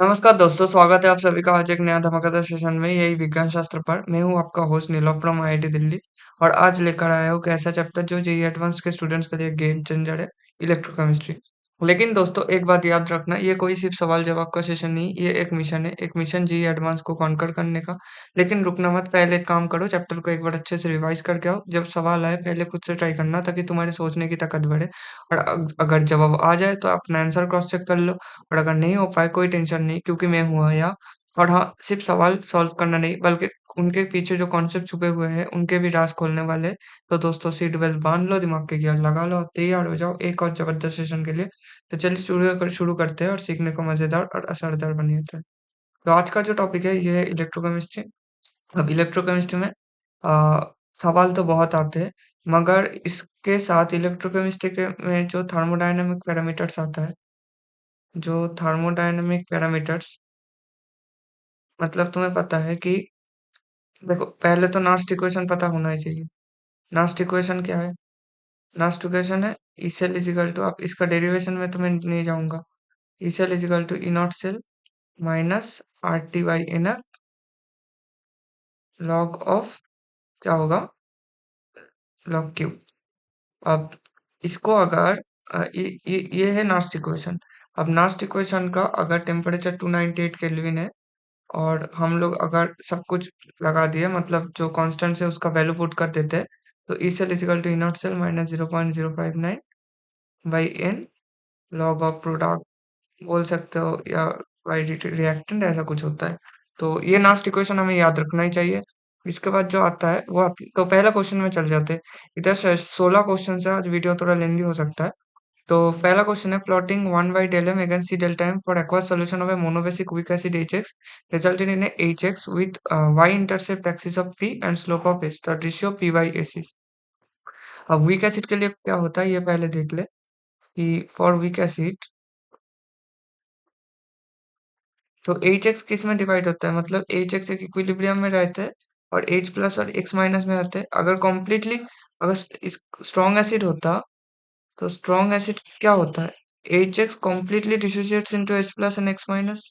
नमस्कार दोस्तों, स्वागत है आप सभी का आज एक नया धमाकेदार सेशन में यही विज्ञान शास्त्र पर। मैं हूं आपका होस्ट नीलव फ्रॉम आईआईटी दिल्ली और आज लेकर आया हूं एक ऐसा चैप्टर जो जेईई एडवांस के स्टूडेंट्स के लिए गेम चेंजर है, इलेक्ट्रोकेमिस्ट्री। लेकिन दोस्तों एक बात याद रखना, ये कोई सिर्फ सवाल जवाब का सेशन नहीं, ये एक मिशन है, एक मिशन जेईई एडवांस को कॉन्कर करने का। लेकिन रुकना मत, पहले एक काम करो, चैप्टर को एक बार अच्छे से रिवाइज करके आओ। जब सवाल आए पहले खुद से ट्राई करना ताकि तुम्हारे सोचने की ताकत बढ़े। और अगर जवाब आ जाए तो अपना आंसर क्रॉस चेक कर लो, और अगर नहीं हो पाए कोई टेंशन नहीं, क्योंकि मैं हूँ यहाँ। और हाँ, सिर्फ सवाल सॉल्व करना नहीं बल्कि उनके पीछे जो कॉन्सेप्ट छुपे हुए हैं उनके भी राज खोलने वाले हैं। तो दोस्तों सीट बेल्ट बांध लो, दिमाग के गियर लगा लो और तैयार हो जाओ एक और जबरदस्त सेशन के लिए। तो चलिए शुरू करते हैं और सीखने को मजेदार और असरदार बनाते हैं। तो आज का जो टॉपिक है ये है इलेक्ट्रोकेमिस्ट्री। अब इलेक्ट्रोकेमिस्ट्री में आ, सवाल तो बहुत आते हैं, मगर इसके साथ इलेक्ट्रोकेमिस्ट्री के में जो थर्मोडायनेमिक पैरामीटर्स आता है, जो थर्मोडायनेमिक पैरामीटर्स, मतलब तुम्हें पता है कि देखो पहले तो नास्ट इक्वेशन पता होना ही चाहिए। नास्ट इक्वेशन क्या है? नास्ट इक्वेशन है E cell is equal to, आप इसका डेरिवेशन में तो मैं नहीं जाऊंगा, E cell is equal to E not cell minus R T by N F log of, क्या होगा, लॉग क्यू। अब इसको अगर ये है नास्ट इक्वेशन। अब नास्ट इक्वेशन का अगर टेम्परेचर 298 केल्विन है और हम लोग अगर सब कुछ लगा दिए, मतलब जो कांस्टेंट है उसका वैल्यू पुट कर देते हैं, तो E cell is equal to E not cell minus 0.059 by N log of product बोल सकते हो, या बाई रिएक्टेंट, ऐसा कुछ होता है। तो ये नास्ट इक्वेशन हमें याद रखना ही चाहिए। इसके बाद जो आता है वो तो पहला क्वेश्चन में चल जाते हैं। इधर से 16 क्वेश्चन है, आज वीडियो थोड़ा लेंदी हो सकता है। तो पहला क्वेश्चन है, plotting 1 by del m against c delta m for aqueous solution of a monobasic weak acid HX resulted in a HX with y-intercept axis of p and slope of h, the ratio p by s is। अब weak acid के लिए क्या होता है ये पहले देख ले कि फॉर वीक एसिड तो एच एक्स किस में डिवाइड होता है, मतलब एच एक्स एक इक्विलिब्रियम में रहते हैं और एच प्लस और एक्स माइनस में आते हैं। अगर कॉम्प्लीटली, अगर स्ट्रॉन्ग एसिड होता तो स्ट्रॉन्ग एसिड क्या होता है, H x completely dissociates into H plus and x minus.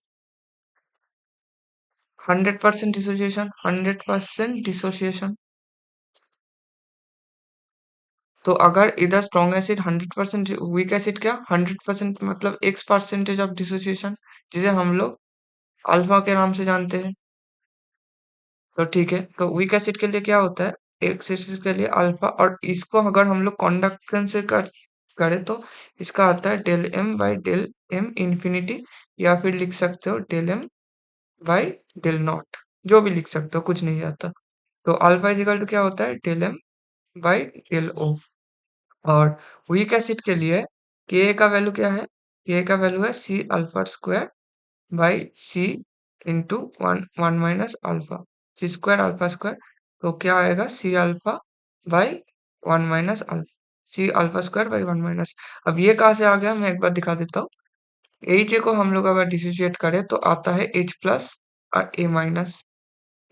100% dissociation, 100% dissociation. तो अगर इधर स्ट्रॉन्ग एसिड 100%, वीक एसिड क्या 100%, मतलब एक्स परसेंटेज ऑफ डिसोसिएशन, जिसे हम लोग अल्फा के नाम से जानते हैं। तो ठीक है, तो वीक एसिड के लिए क्या होता है, एक्स एसिड के लिए अल्फा, और इसको अगर हम लोग कॉन्डक्टेंस से करें तो इसका आता है del M by del M infinity, या फिर लिख सकते हो del M by del naught, जो भी लिख सकते हो, कुछ नहीं आता। तो अल्फा इजिकल टू क्या होता है, del M by del O. और वीक एसिड के लिए के का वैल्यू क्या है, के का वैल्यू है C alpha square by C into one one minus alpha, C square alpha square. तो क्या आएगा, C alpha by one minus alpha, C alpha square by one minus. अब ये कहाँ से आ गया, मैं एक बार दिखा देता हूँ। एच ए को हम लोग अगर डिसोसिएट करें तो आता है एच प्लस और ए माइनस।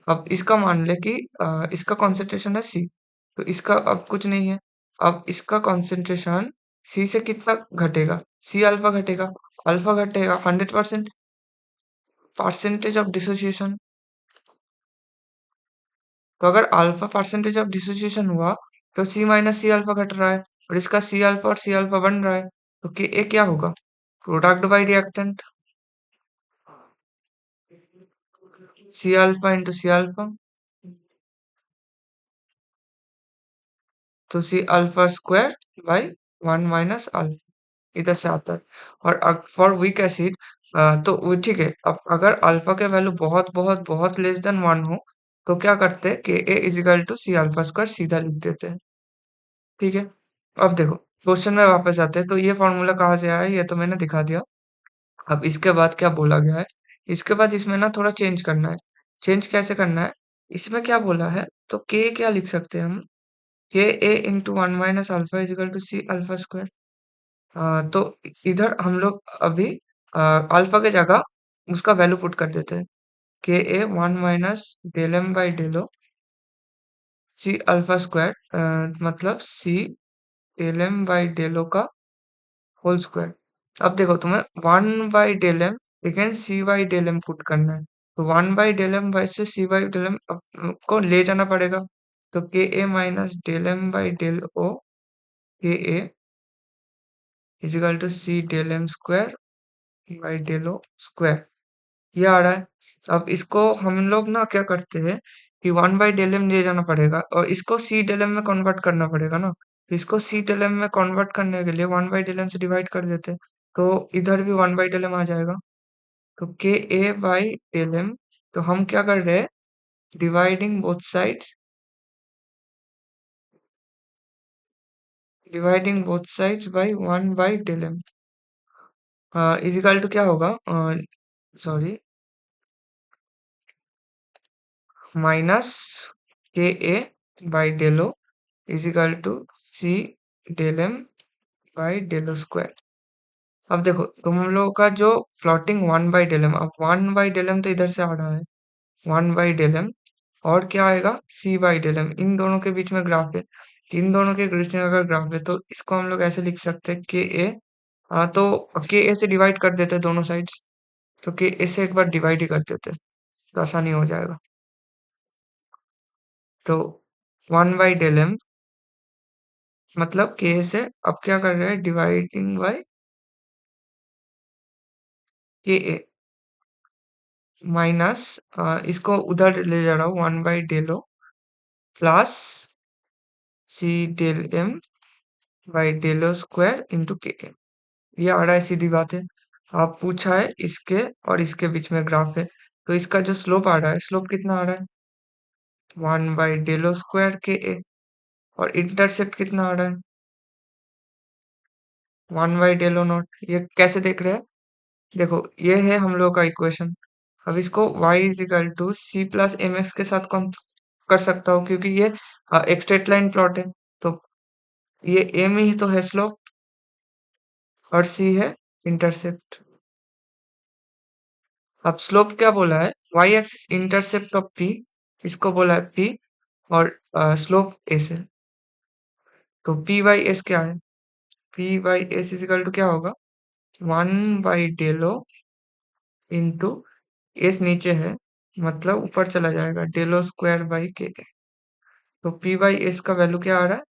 अब इसका मान ले कि इसका कॉन्सेंट्रेशन है सी, तो इसका अब कुछ नहीं है। अब इसका कॉन्सेंट्रेशन सी से कितना घटेगा, सी अल्फा घटेगा, अल्फा घटेगा 100% परसेंटेज ऑफ डिसोसिएशन। तो अगर अल्फा परसेंटेज ऑफ डिसोसिएशन हुआ तो सी माइनस सी अल्फा घट रहा है, और इसका सी अल्फा और सी अल्फा बन रहा है, तो के ए क्या होगा, product by reactant, C alpha into C alpha, तो C alpha square by one minus alpha, इधर से आता है। और फॉर वीक एसिड तो ठीक है, अब अगर अल्फा के वैल्यू बहुत बहुत बहुत लेस देन वन हो तो क्या करते हैं, K A equal to C alpha square सीधा लिख देते हैं। ठीक है, अब देखो क्वेश्चन में वापस आते हैं। तो ये फॉर्मूला कहाँ से आया है ये तो मैंने दिखा दिया। अब इसके बाद क्या बोला गया है, इसके बाद इसमें ना थोड़ा चेंज करना है। चेंज कैसे करना है, इसमें क्या बोला है, तो के क्या लिख सकते हैं हम, K A into one minus alpha equal to C alpha square. तो इधर हम लोग अभी अल्फा के जगह उसका वैल्यू पुट कर देते हैं, K A one minus del M by del O C alpha square, मतलब सी डेल एम बाई डेलो का होल स्क्वायर। अब देखो तुम्हें one by del M second C by del M put करना है, तो 1/del m बाई से सी बाई डेल एम को ले जाना पड़ेगा, तो के A minus del M by del O K A equal to C del M square by del O square, ये आ रहा है। अब इसको हम लोग ना क्या करते हैं कि 1/del m ले जाना पड़ेगा और इसको सी डेल एम में कन्वर्ट करना पड़ेगा ना, तो इसको सी डेल एम में कन्वर्ट करने के लिए 1/del m से डिवाइड कर देते हैं, तो इधर भी 1/del m आ जाएगा, तो के ए बाई डेल एम, तो हम क्या कर रहे हैं, dividing both sides, dividing both sides by 1/del m, is equal to क्या होगा, sorry, minus K A by del O equal to C del M by del O square. अब देखो तुम लोगों का जो प्लॉटिंग 1/del m, अब 1/del m तो इधर से आ रहा है, 1/del m, और क्या आएगा, c/del m, इन दोनों के बीच में ग्राफ है, इन दोनों के बीच में अगर ग्राफ है तो इसको हम लोग ऐसे लिख सकते हैं के ए, तो के ए से डिवाइड कर देते हैं दोनों साइड्स, तो के ए से एक बार डिवाइड ही कर देते हैं तो आसानी हो जाएगा, तो 1/del m मतलब के ए से, अब क्या कर रहे हैं, डिवाइडिंग बाय के ए माइनस, इसको उधर ले जा रहा हूँ, 1/del o plus C del M by del O square into K A, ये आ रहा है, सीधी बात है। आप पूछा है इसके और इसके बीच में ग्राफ है, तो इसका जो स्लोप आ रहा है, स्लोप कितना आ रहा है, 1/del o स्क्वायर के ए, और इंटरसेप्ट कितना आ रहा है, 1/del o नॉट, ये कैसे देख रहे हैं, देखो ये है हम लोग का इक्वेशन, अब इसको y is equal to C plus M X के साथ कम कर सकता हूँ, क्योंकि ये एक स्ट्रेट लाइन प्लॉट है, तो ये एम ही तो है स्लोप और सी है इंटरसेप्ट। अब स्लोप क्या बोला है, y axis intercept of p, इसको बोला है p, और स्लोप s है, तो p बाई एस क्या है, p by S is equal to क्या होगा, 1/del o इंटू एस नीचे है, मतलब ऊपर चला जाएगा, डेल ओ स्क्वायर बाई के, तो p बाई एस का वैल्यू क्या आ रहा है,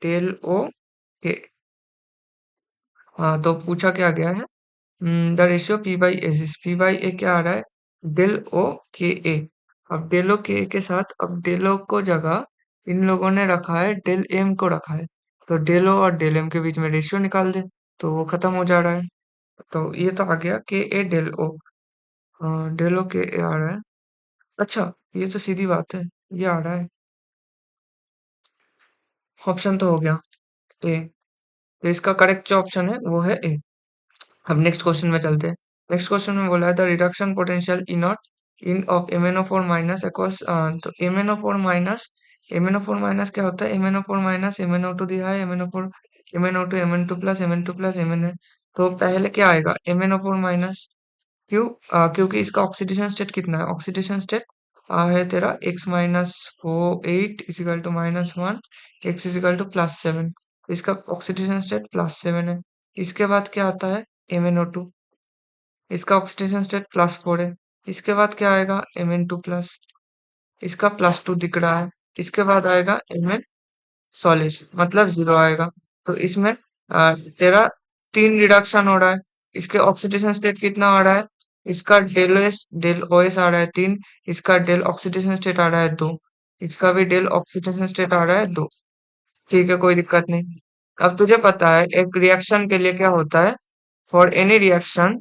डेल ओ के, हाँ तो पूछा क्या गया है, the ratio P by S is, P by A क्या आ रहा है, डेल ओ के ए, अब डेल ओ के ए के साथ अब डेल ओ को जगह इन लोगों ने रखा है, डेल एम को रखा है, तो डेल ओ और डेल एम के बीच में रेशियो निकाल दे, तो वो खत्म हो जा रहा है, तो ये तो आ गया के ए डेल ओ, डेल ओ के ए आ रहा है, अच्छा ये तो सीधी बात है, ये आ रहा है, ऑप्शन तो हो गया ए, तो इसका करेक्ट जो ऑप्शन है वो है ए। अब नेक्स्ट क्वेश्चन में चलते हैं। नेक्स्ट क्वेश्चन में बोला है the reduction potential E not in of MnO4 minus across, तो MnO4 माइनस क्या होता है, MnO4 माइनस MnO2 दिया है, MnO4 MnO2 Mn2 plus Mn2 plus Mn, तो पहले क्या आएगा, MnO4 माइनस, क्यों, क्योंकि इसका ऑक्सीडेशन स्टेट कितना है, ऑक्सीडेशन स्टेट है तेरा x-4 8 is equal to -1, x is equal to +7, इसका ऑक्सीडेशन स्टेट +7 है, इसके बाद क्या आता है MnO2, इसका ऑक्सीडेशन स्टेट +4 है, इसके बाद क्या आएगा Mn2 प्लस, इसका +2 दिख रहा है, इसके बाद आएगा Mn सॉलिड, मतलब 0 आएगा, तो इसमें तेरा 3 रिडक्शन हो रहा है, इसके ऑक्सीडेशन स्टेट कितना आ रहा है, इसका del S del O S आ रहा है 3, इसका डेल ऑक्सीडेशन स्टेट आ रहा है 2, इसका भी डेल ऑक्सीडेशन स्टेट आ रहा है 2, ठीक है कोई दिक्कत नहीं। अब तुझे पता है एक रिएक्शन के लिए क्या होता है, फॉर एनी रिएक्शन,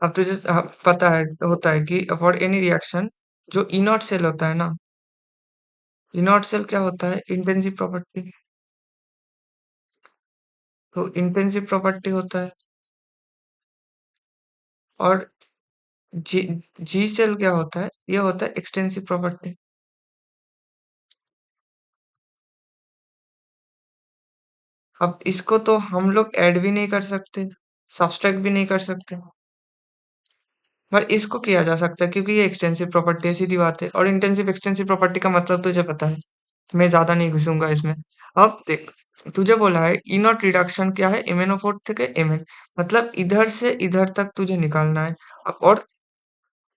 अब तुझे पता है होता है कि फॉर एनी रिएक्शन जो इनॉट सेल होता है ना, इनॉट सेल क्या होता है, इंटेंसिव प्रॉपर्टी, तो इंटेंसिव प्रॉपर्टी होता है, और जी जी सेल क्या होता है, ये होता है एक्सटेंसिव प्रॉपर्टी। अब इसको तो हम लोग ऐड भी नहीं कर सकते, सब्सट्रैक्ट भी नहीं कर सकते, पर इसको किया जा सकता है क्योंकि ये एक्सटेंसिव प्रॉपर्टी है, सीधी बात है, और इंटेंसिव एक्सटेंसिव प्रॉपर्टी का मतलब तुझे पता है, मैं ज्यादा नहीं घुसूंगा इसमें। अब देख, तुझे बोला है ई नॉट रिडक्शन क्या है, MnO4 থেকে Mn, मतलब इधर से इधर तक तुझे निकालना है। और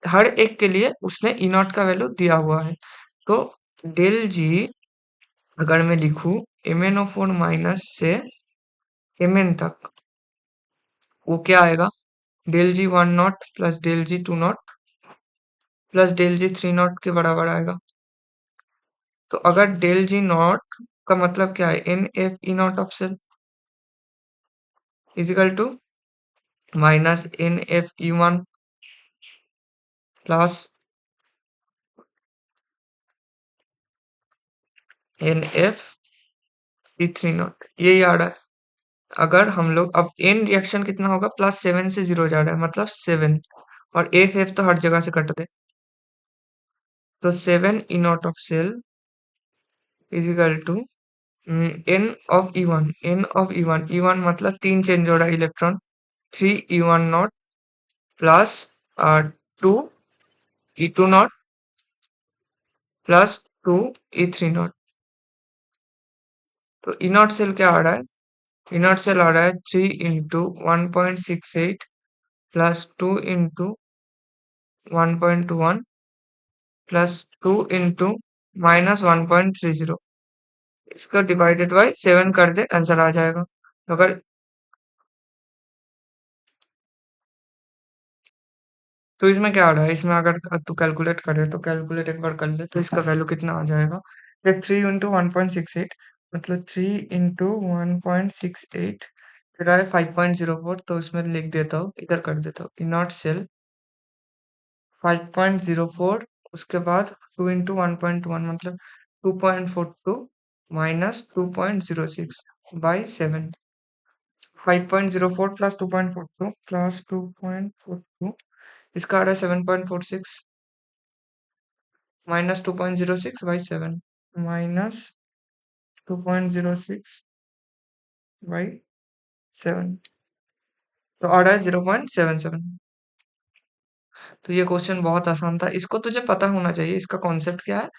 हर एक के लिए उसने ई नॉट का वैल्यू दिया हुआ है। तो डेल जी अगर मैं लिखूं MnO4 माइनस से Mn तक, वो क्या आएगा, del G 1 naught plus del G 2 naught plus del G 3 naught के बराबर आएगा। तो अगर डेल जी नॉट का मतलब क्या है, NF E naught of cell is equal to minus NF E1 plus NF E3 naught, यही आ रहा है। अगर हम लोग अब एन रिएक्शन कितना होगा, +7 से 0 जा रहा है मतलब 7, और एफ तो हर जगह से कट दे, तो 7 E naught of cell is equal to N of E one मतलब 3 चेंज हो रहा है electron, 3E1 naught plus 2E2 naught plus 2E3 naught. तो ई नॉट सेल क्या आ रहा है, ई नॉट सेल आ रहा है 3 × 1.68 प्लस 2 × 1.1 प्लस 2 × -1.30, इसका डिवाइडेड बाय 7 कर दे, आंसर आ जाएगा। तो अगर, तो इसमें क्या आ रहा है, इसमें अगर तू कैलकुलेट करे तो कैलकुलेट एक बार कर ले, तो इसका वैल्यू कितना आ जाएगा। देख 3 × 1.68 मतलब 3 × 1.68 फिर आए 5.04, तो इसमें लिख देता हूँ, इधर कर देता हूँ, ई नॉट सेल 5.04, उसके बाद 2 × 1.1 मतलब 2.42 माइनस 2.06 बाई 7, 5.04 प्लस 2.42 प्लस 2.42, इसका आ रहा है 7.46 माइनस 2.06 बाई 7 माइनस 2.06 बाई 7, तो आ रहा है 0.77। तो ये क्वेश्चन बहुत आसान था, इसको तुझे पता होना चाहिए। इसका कॉन्सेप्ट क्या है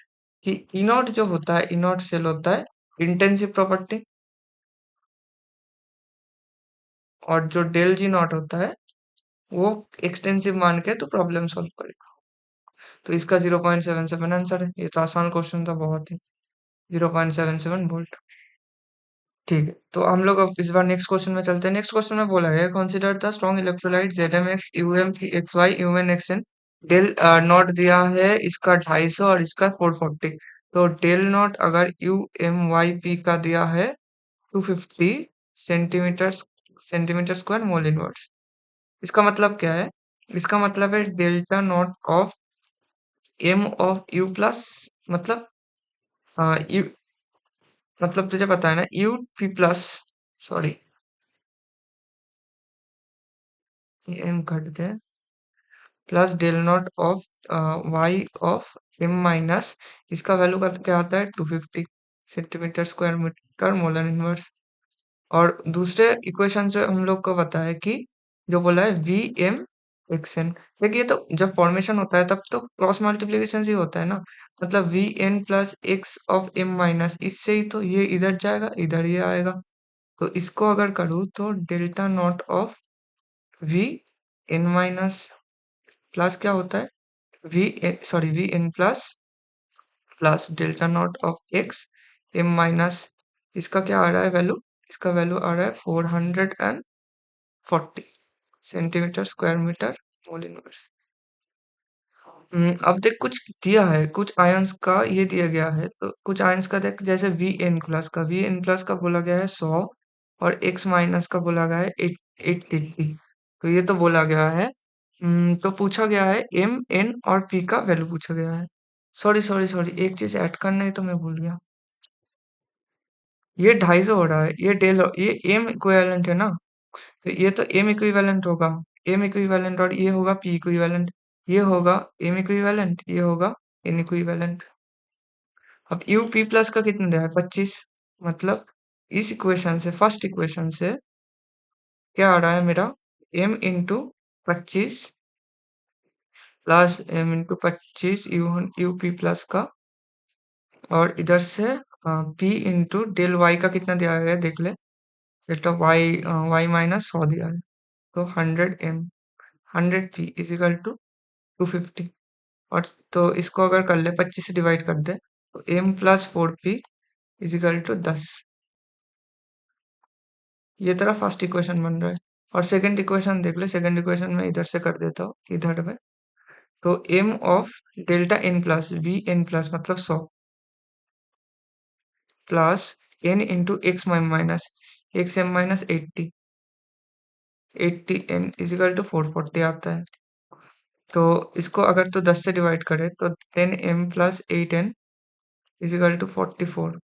कि ई नॉट जो होता है, ई नॉट सेल होता है इंटेंसिव प्रॉपर्टी, और जो डेल जी नॉट होता है वो एक्सटेंसिव मान के तो प्रॉब्लम सॉल्व करेगा। तो इसका 0.77 आंसर है। ये तो आसान क्वेश्चन था बहुत ही, 0.77 वोल्ट। ठीक है, तो हम लोग अब इस बार नेक्स्ट क्वेश्चन में चलते हैं। नेक्स्ट क्वेश्चन में बोला है consider the strong electrolyte ZmX UmPXY UnXN। Del naught दिया है इसका 250 और इसका 440। तो डेल नॉट अगर UmYP का दिया है 250 centimetre centimetre square mole inverse. इसका मतलब क्या है, इसका मतलब है delta naught of M of U plus, मतलब यू, मतलब तुझे पता है ना UP प्लस, सॉरी एम घट गया, plus del naught of Y of M minus, इसका वैल्यू का क्या आता है 250 centimetre square metre molar inverse. और दूसरे इक्वेशन से हम लोग को पता है कि जो बोला है VmXn, देखिए तो जब फॉर्मेशन होता है तब तो क्रॉस मल्टीप्लीकेशन ही होता है ना, मतलब Vn plus X of M minus, इससे ही तो ये इधर जाएगा, इधर ये आएगा। तो इसको अगर करूँ तो delta naught of V N minus plus क्या होता है V N plus plus delta naught of X M minus, इसका क्या आ रहा है वैल्यू, इसका वैल्यू आ रहा है 440 centimetre square metre mol inverse. अब देख कुछ दिया है, कुछ आयंस का ये दिया गया है, तो कुछ आयंस का देख, जैसे वी एन प्लस का बोला गया है 100, और एक्स माइनस का बोला गया है 880। तो ये तो बोला गया है। तो पूछा गया है एम एन और पी का वैल्यू पूछा गया है। सॉरी सॉरी सॉरी, एक चीज ऐड करना ही तो मैं भूल गया, ये 250 हो रहा है, ये ये एम इक्विवेलेंट है ना, तो ये तो एम इक्विवेलेंट होगा, एम इक्विवेलेंट, और ये होगा पी इक्विवेलेंट, ये होगा एम इक्विवेलेंट, ये होगा एन इक्विवेलेंट। अब यू पी प्लस का कितना दिया है 25, मतलब इस इक्वेशन से, फर्स्ट इक्वेशन से क्या आ रहा है मेरा, M into 25 plus M into 25 U P plus का और इधर से पी इंटू डेल वाई का कितना दिया गया है देख ले। डेल्टा वाई वाई माइनस 100 दिया है, तो 100 m 100 p is equal to 250। और तो इसको अगर कर ले 25 से डिवाइड कर दे तो m plus 4p is equal to 10। ये तेरा फर्स्ट इक्वेशन बन रहा है। और सेकंड इक्वेशन देख ले, सेकंड इक्वेशन में इधर से कर देता हूँ इधर में। तो m of delta n plus V N plus मतलब 100 plus n into X minus X M minus 80 n is equal to 440 आता है। तो इसको अगर तो 10 से डिवाइड करे तो 10m plus 8n is equal to 44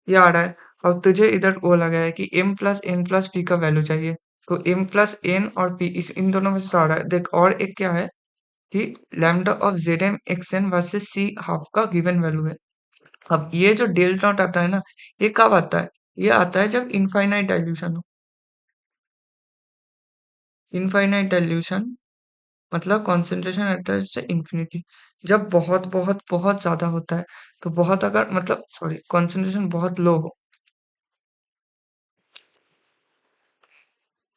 ये आ रहा है। अब तुझे इधर वो लगा है कि m plus n plus p का वैल्यू चाहिए, तो m प्लस n और p इस इन दोनों में से आ रहा है। देख और एक क्या है कि lambda of Z M X N versus C half का गिवन वैल्यू है। अब ये जो डेल नॉट आता है ना, ये कब आता है? ये आता है जब इनफाइनाइट डाइल्यूशन हो। इनफाइनाइट डाइल्यूशन मतलब कॉन्सेंट्रेशन एट द से इंफिनिटी। जब बहुत बहुत बहुत ज्यादा होता है, तो बहुत अगर मतलब सॉरी कॉन्सेंट्रेशन बहुत लो हो,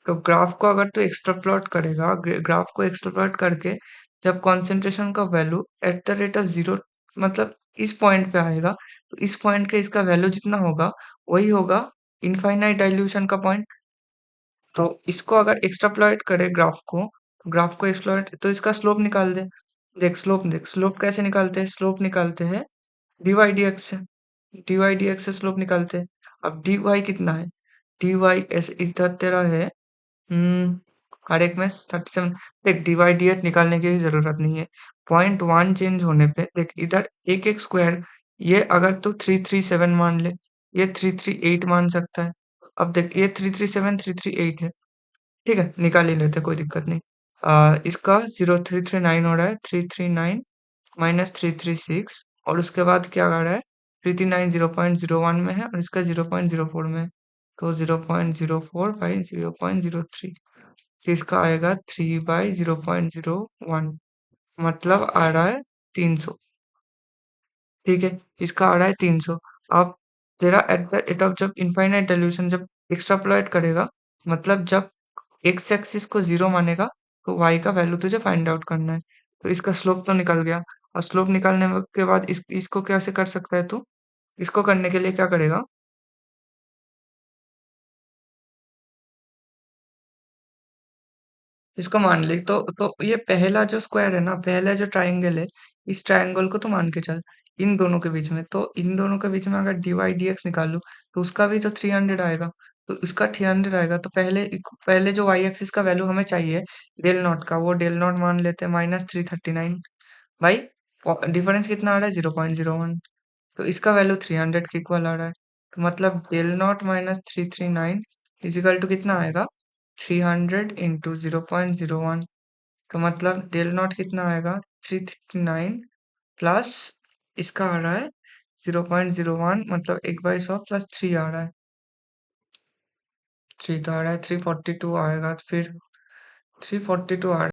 तो ग्राफ को अगर तो एक्स्ट्राप्लॉट करेगा, ग्राफ को एक्स्ट्राप्लॉट करके जब कॉन्सेंट्रेशन का value at the rate of zero मतलब इस पॉइंट पे आएगा, तो इस पॉइंट के इसका वैल्यू जितना होगा वही होगा इनफाइनाइट डाइल्यूशन का पॉइंट। तो इसको अगर एक्स्ट्राप्लॉट करे ग्राफ को एक्सप्लॉइट तो इसका स्लोप निकाल दे। देख स्लोप कैसे निकालते हैं? स्लोप निकालते हैं dy dx से। dy dx से स्लोप निकालते हैं। अब dy कितना है? dy ऐसे इधर तेरा है हर एक में 37। देख डिवाइड डिएट निकालने की भी जरूरत नहीं है। 0.1 चेंज होने पे देख इधर एक एक स्क्वायर, ये अगर तू 337 मान ले, ये 338 मान सकता है। अब देख ये 337 338 है, ठीक है निकाल ही लेते कोई दिक्कत नहीं। इसका 0339 हो रहा है, 339 माइनस 336 और उसके बाद क्या आ रहा है? 339 0.01 में है और इसका 0.04 में है, तो 0.04 बाई 0.03, तो इसका आएगा 3/0.01 मतलब आ रहा है 300। ठीक है, इसका आ रहा है 300। अब तेरा एट द रेट ऑफ जब इनफाइनाइट डाइल्यूशन जब एक्स्ट्रापोलेट करेगा, मतलब जब एक्स एक्सिस को जीरो मानेगा, तो वाई का वैल्यू तुझे फाइंड आउट करना है। तो इसका स्लोप तो निकल गया, और स्लोप निकालने के बाद इसको कैसे कर सकता है तू? इसको करने के लिए क्या करेगा? इसको मान ले तो ये पहला जो स्क्वायर है ना, पहला जो ट्राइंगल है, इस ट्राइंगल को तो मान के चल इन दोनों के बीच में, तो इन दोनों के बीच में अगर dy dx निकालू तो उसका भी तो 300 आएगा। तो उसका 300 आएगा तो पहले जो y एक्सिस का वैल्यू हमें चाहिए डेल नॉट का, वो डेल नॉट मान लेते हैं -339 भाई। डिफरेंस कितना आ रहा है? 0.01, तो इसका वैल्यू 300 के इक्वल आ रहा है। तो मतलब डेल नॉट -339 इजिकल टू कितना आएगा? 300 इंटू 0.01, तो मतलब डेल नॉट कितना आएगा? 339 प्लस इसका आ रहा है 0.01 मतलब 1/100 प्लस 3 आ रहा है, 3 तो आ रहा है 342 आएगा, तो फिर 342 आ रहा है।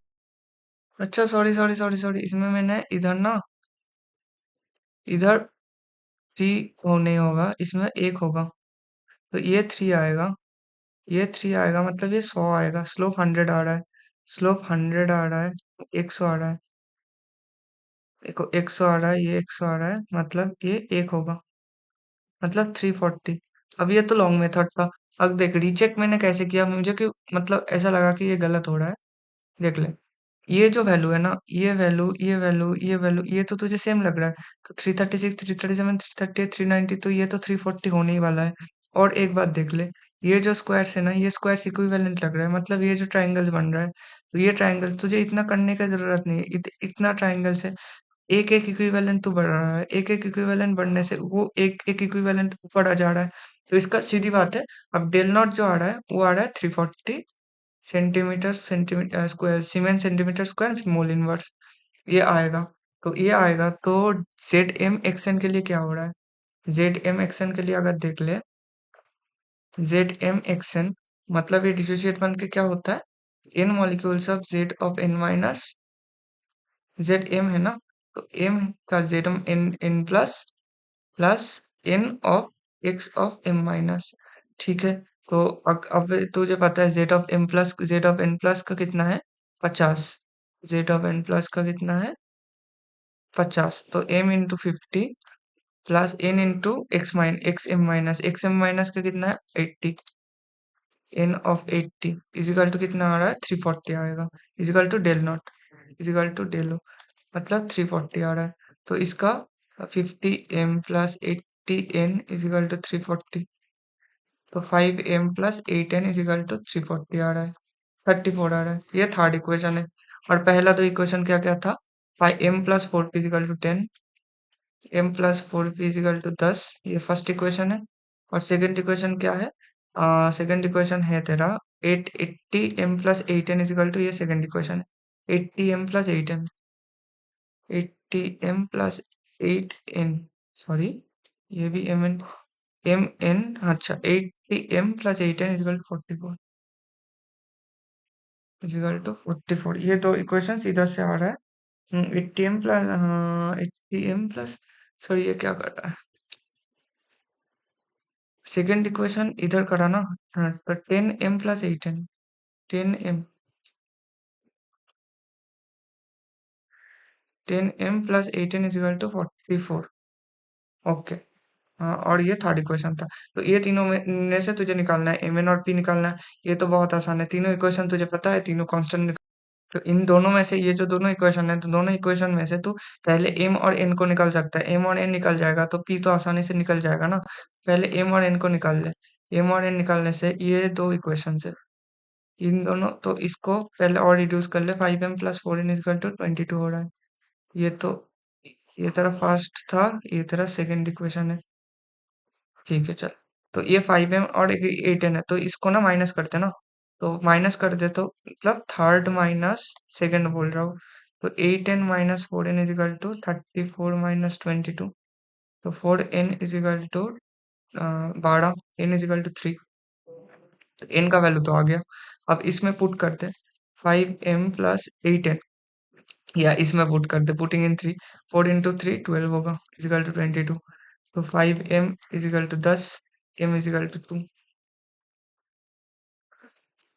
अच्छा सॉरी सॉरी सॉरी सॉरी, इसमें मैंने इधर ना, इधर 3 हो नहीं होगा, इसमें एक होगा, तो ये 3 आएगा, ये 3 आएगा मतलब ये 100 आएगा। स्लोप 100 आ रहा है, स्लोप 100 आ रहा है, 100 आ रहा है, देखो 100 आ रहा है, ये 100 आ रहा है, मतलब ये एक होगा, मतलब 340। अब ये तो लॉन्ग मेथड था। अब देख रीचेक मैंने कैसे किया, मुझे कि मतलब ऐसा लगा कि ये गलत हो रहा है। देख ले, ये जो वैल्यू है ना, ये वैल्यू ये वैल्यू ये वैल्यू ये तो तुझे सेम लग रहा है, तो 336 337 338 390, तो ये तो 340 होने ही वाला है। और एक बात देख ले, ये जो स्क्वायर्स है ना, ये स्क्वायर्स इक्विवेलेंट लग रहा है, मतलब ये जो ट्राइंगल्स बन रहा है, तो ये ट्राइंगल्स तुझे इतना करने का जरूरत नहीं है। इतना ट्राइंगल्स है, एक एक इक्विवेलेंट तो बढ़ रहा है, एक एक इक्विवेलेंट बढ़ने से वो एक एक इक्विवेलेंट ऊपर आ जा रहा है। तो इसका सीधी बात है, अब डेल नॉट जो आ रहा है वो आ रहा है 340 centimetre square, cement centimetre square mole inverse ये आएगा। तो ये आएगा तो जेड एम एक्सएन के लिए क्या हो रहा है? जेड एम एक्सएन के लिए अगर देख ले, जेड एम एक्सएन मतलब ये डिसोसिएट बन के क्या होता है? N molecules of Z of N minus Z M है ना, तो एम का Z of N N plus N of X of M minus. ठीक है, तो अब तुझे पता है जेड ऑफ एन प्लस का कितना है, 50। जेड ऑफ एन प्लस का कितना है, 50। तो M into 50 plus N into X M minus का कितना है, 80। एन ऑफ 80 इजिकल टू कितना आ रहा है, 340 आएगा। Is equal to del naught, is equal to del O, मतलब 340 आ रहा है। तो इसका 50m plus 80n is equal to 340। तो 5m plus 8n is equal to 340 आ रहा है, 34 आ रहा है। ये थर्ड इक्वेशन है। और पहला दो इक्वेशन क्या क्या था, 5m plus 4p is equal to 10, m plus 4p is equal to 10, ये फर्स्ट इक्वेशन है। और सेकंड इक्वेशन क्या है, सेकंड इक्वेशन है तेरा 80m plus 8n is equal to, ये सेकंड इक्वेशन है 80m plus 8n, 80m plus 8n, sorry ये भी mn, अच्छा 80m plus 8n is equal to 44, is equal to 44। ये दो इक्वेशन इधर से आ रहा है। 80m प्लस, हाँ 80m प्लस, सॉरी ये क्या कर रहा है, सेकेंड इक्वेशन इधर करा ना। हाँ, तो 10m plus 8n, 10m, 10m plus 8n is equal to 44। Okay, हाँ और ये थर्ड इक्वेशन था। तो ये तीनों में से तुझे निकालना है, एम एन और पी निकालना है। ये तो बहुत आसान है, तीनों इक्वेशन तुझे पता है, तीनों कांस्टेंट। तो इन दोनों में से ये जो दोनों इक्वेशन है, तो दोनों इक्वेशन में से तू पहले एम और एन को निकाल सकता है। एम और एन निकल जाएगा तो पी तो आसानी से निकल जाएगा ना। पहले एम और एन को निकाल ले। एम और एन निकालने से ये दो इक्वेशन है, इन दोनों, तो इसको पहले और रिड्यूस कर ले। 5m plus 4n is equal to 22 हो रहा है। ये तो, ये तेरा फर्स्ट था, ये तेरा सेकंड इक्वेशन है। ठीक है चल, तो ये 5m और 8n है, तो इसको ना माइनस करते ना। तो माइनस कर दे, तो मतलब थर्ड माइनस सेकंड बोल रहा हूँ। तो 8n minus 4n is equal to 34 minus 22। तो 4n is equal to 12, n is equal to 3। तो n का वैल्यू तो आ गया। अब इसमें पुट करते, 5m प्लस 8n, या इसमें पुट कर दे, पुटिंग इन 3, 4 इंटू 3 12 होगा, इजिकल टू 22। तो 5m is equal to 10, m is equal to 2।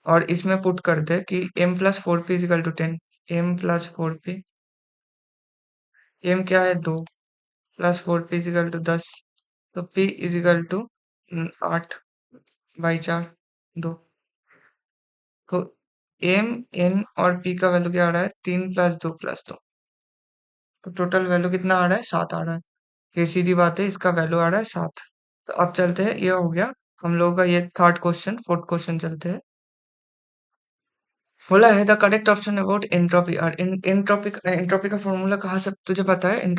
और इसमें पुट कर दे कि m plus 4p is equal to 10, m plus 4p, m क्या है 2, प्लस 4p इजिकल टू 10। तो p इजिकल टू 8/4, 2। तो m, n और p का वैल्यू क्या आ रहा है, 3 प्लस 2 प्लस 2। तो टोटल वैल्यू कितना आ रहा है, 7 आ रहा है। ये सीधी बात है, इसका वैल्यू आ रहा है 7। तो अब चलते हैं, ये हो गया हम लोगों का ये थर्ड क्वेश्चन। फोर्थ क्वेश्चन चलते हैं। बोला है the correct option about entropy. और एंट्रोपी, एंट्रोपी का फॉर्मूला कहाँ से तुझे पता है,